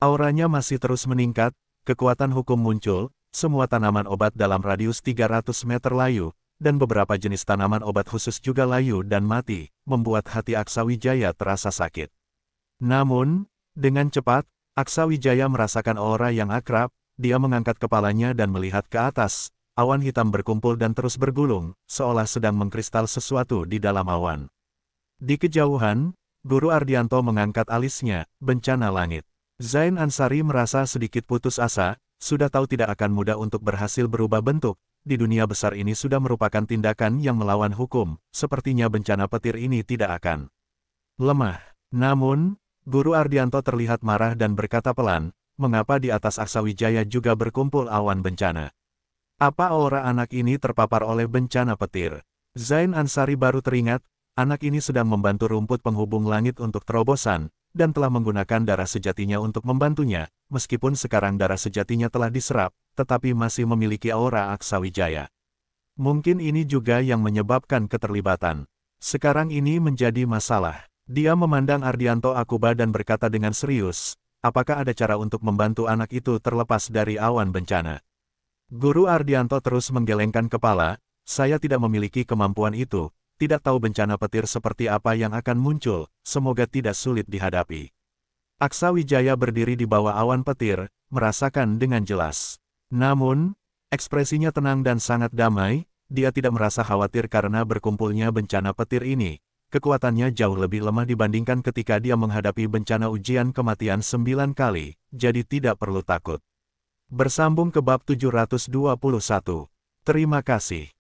Auranya masih terus meningkat, kekuatan hukum muncul, semua tanaman obat dalam radius 300 meter layu, dan beberapa jenis tanaman obat khusus juga layu dan mati, membuat hati Aksa Wijaya terasa sakit. Namun, dengan cepat, Aksa Wijaya merasakan aura yang akrab, dia mengangkat kepalanya dan melihat ke atas, awan hitam berkumpul dan terus bergulung, seolah sedang mengkristal sesuatu di dalam awan. Di kejauhan, Guru Ardianto mengangkat alisnya, bencana langit. Zain Ansari merasa sedikit putus asa, sudah tahu tidak akan mudah untuk berhasil berubah bentuk, di dunia besar ini sudah merupakan tindakan yang melawan hukum, sepertinya bencana petir ini tidak akan lemah. Namun, Guru Ardianto terlihat marah dan berkata pelan, mengapa di atas Aksa Wijaya juga berkumpul awan bencana? Apa aura anak ini terpapar oleh bencana petir? Zain Ansari baru teringat, anak ini sedang membantu rumput penghubung langit untuk terobosan, dan telah menggunakan darah sejatinya untuk membantunya, meskipun sekarang darah sejatinya telah diserap, tetapi masih memiliki aura Aksa Wijaya. Mungkin ini juga yang menyebabkan keterlibatan. Sekarang ini menjadi masalah. Dia memandang Ardianto Akuba dan berkata dengan serius, apakah ada cara untuk membantu anak itu terlepas dari awan bencana? Guru Ardianto terus menggelengkan kepala, saya tidak memiliki kemampuan itu, tidak tahu bencana petir seperti apa yang akan muncul, semoga tidak sulit dihadapi. Aksa Wijaya berdiri di bawah awan petir, merasakan dengan jelas. Namun, ekspresinya tenang dan sangat damai, dia tidak merasa khawatir karena berkumpulnya bencana petir ini. Kekuatannya jauh lebih lemah dibandingkan ketika dia menghadapi bencana ujian kematian 9 kali, jadi tidak perlu takut. Bersambung ke bab 721. Terima kasih.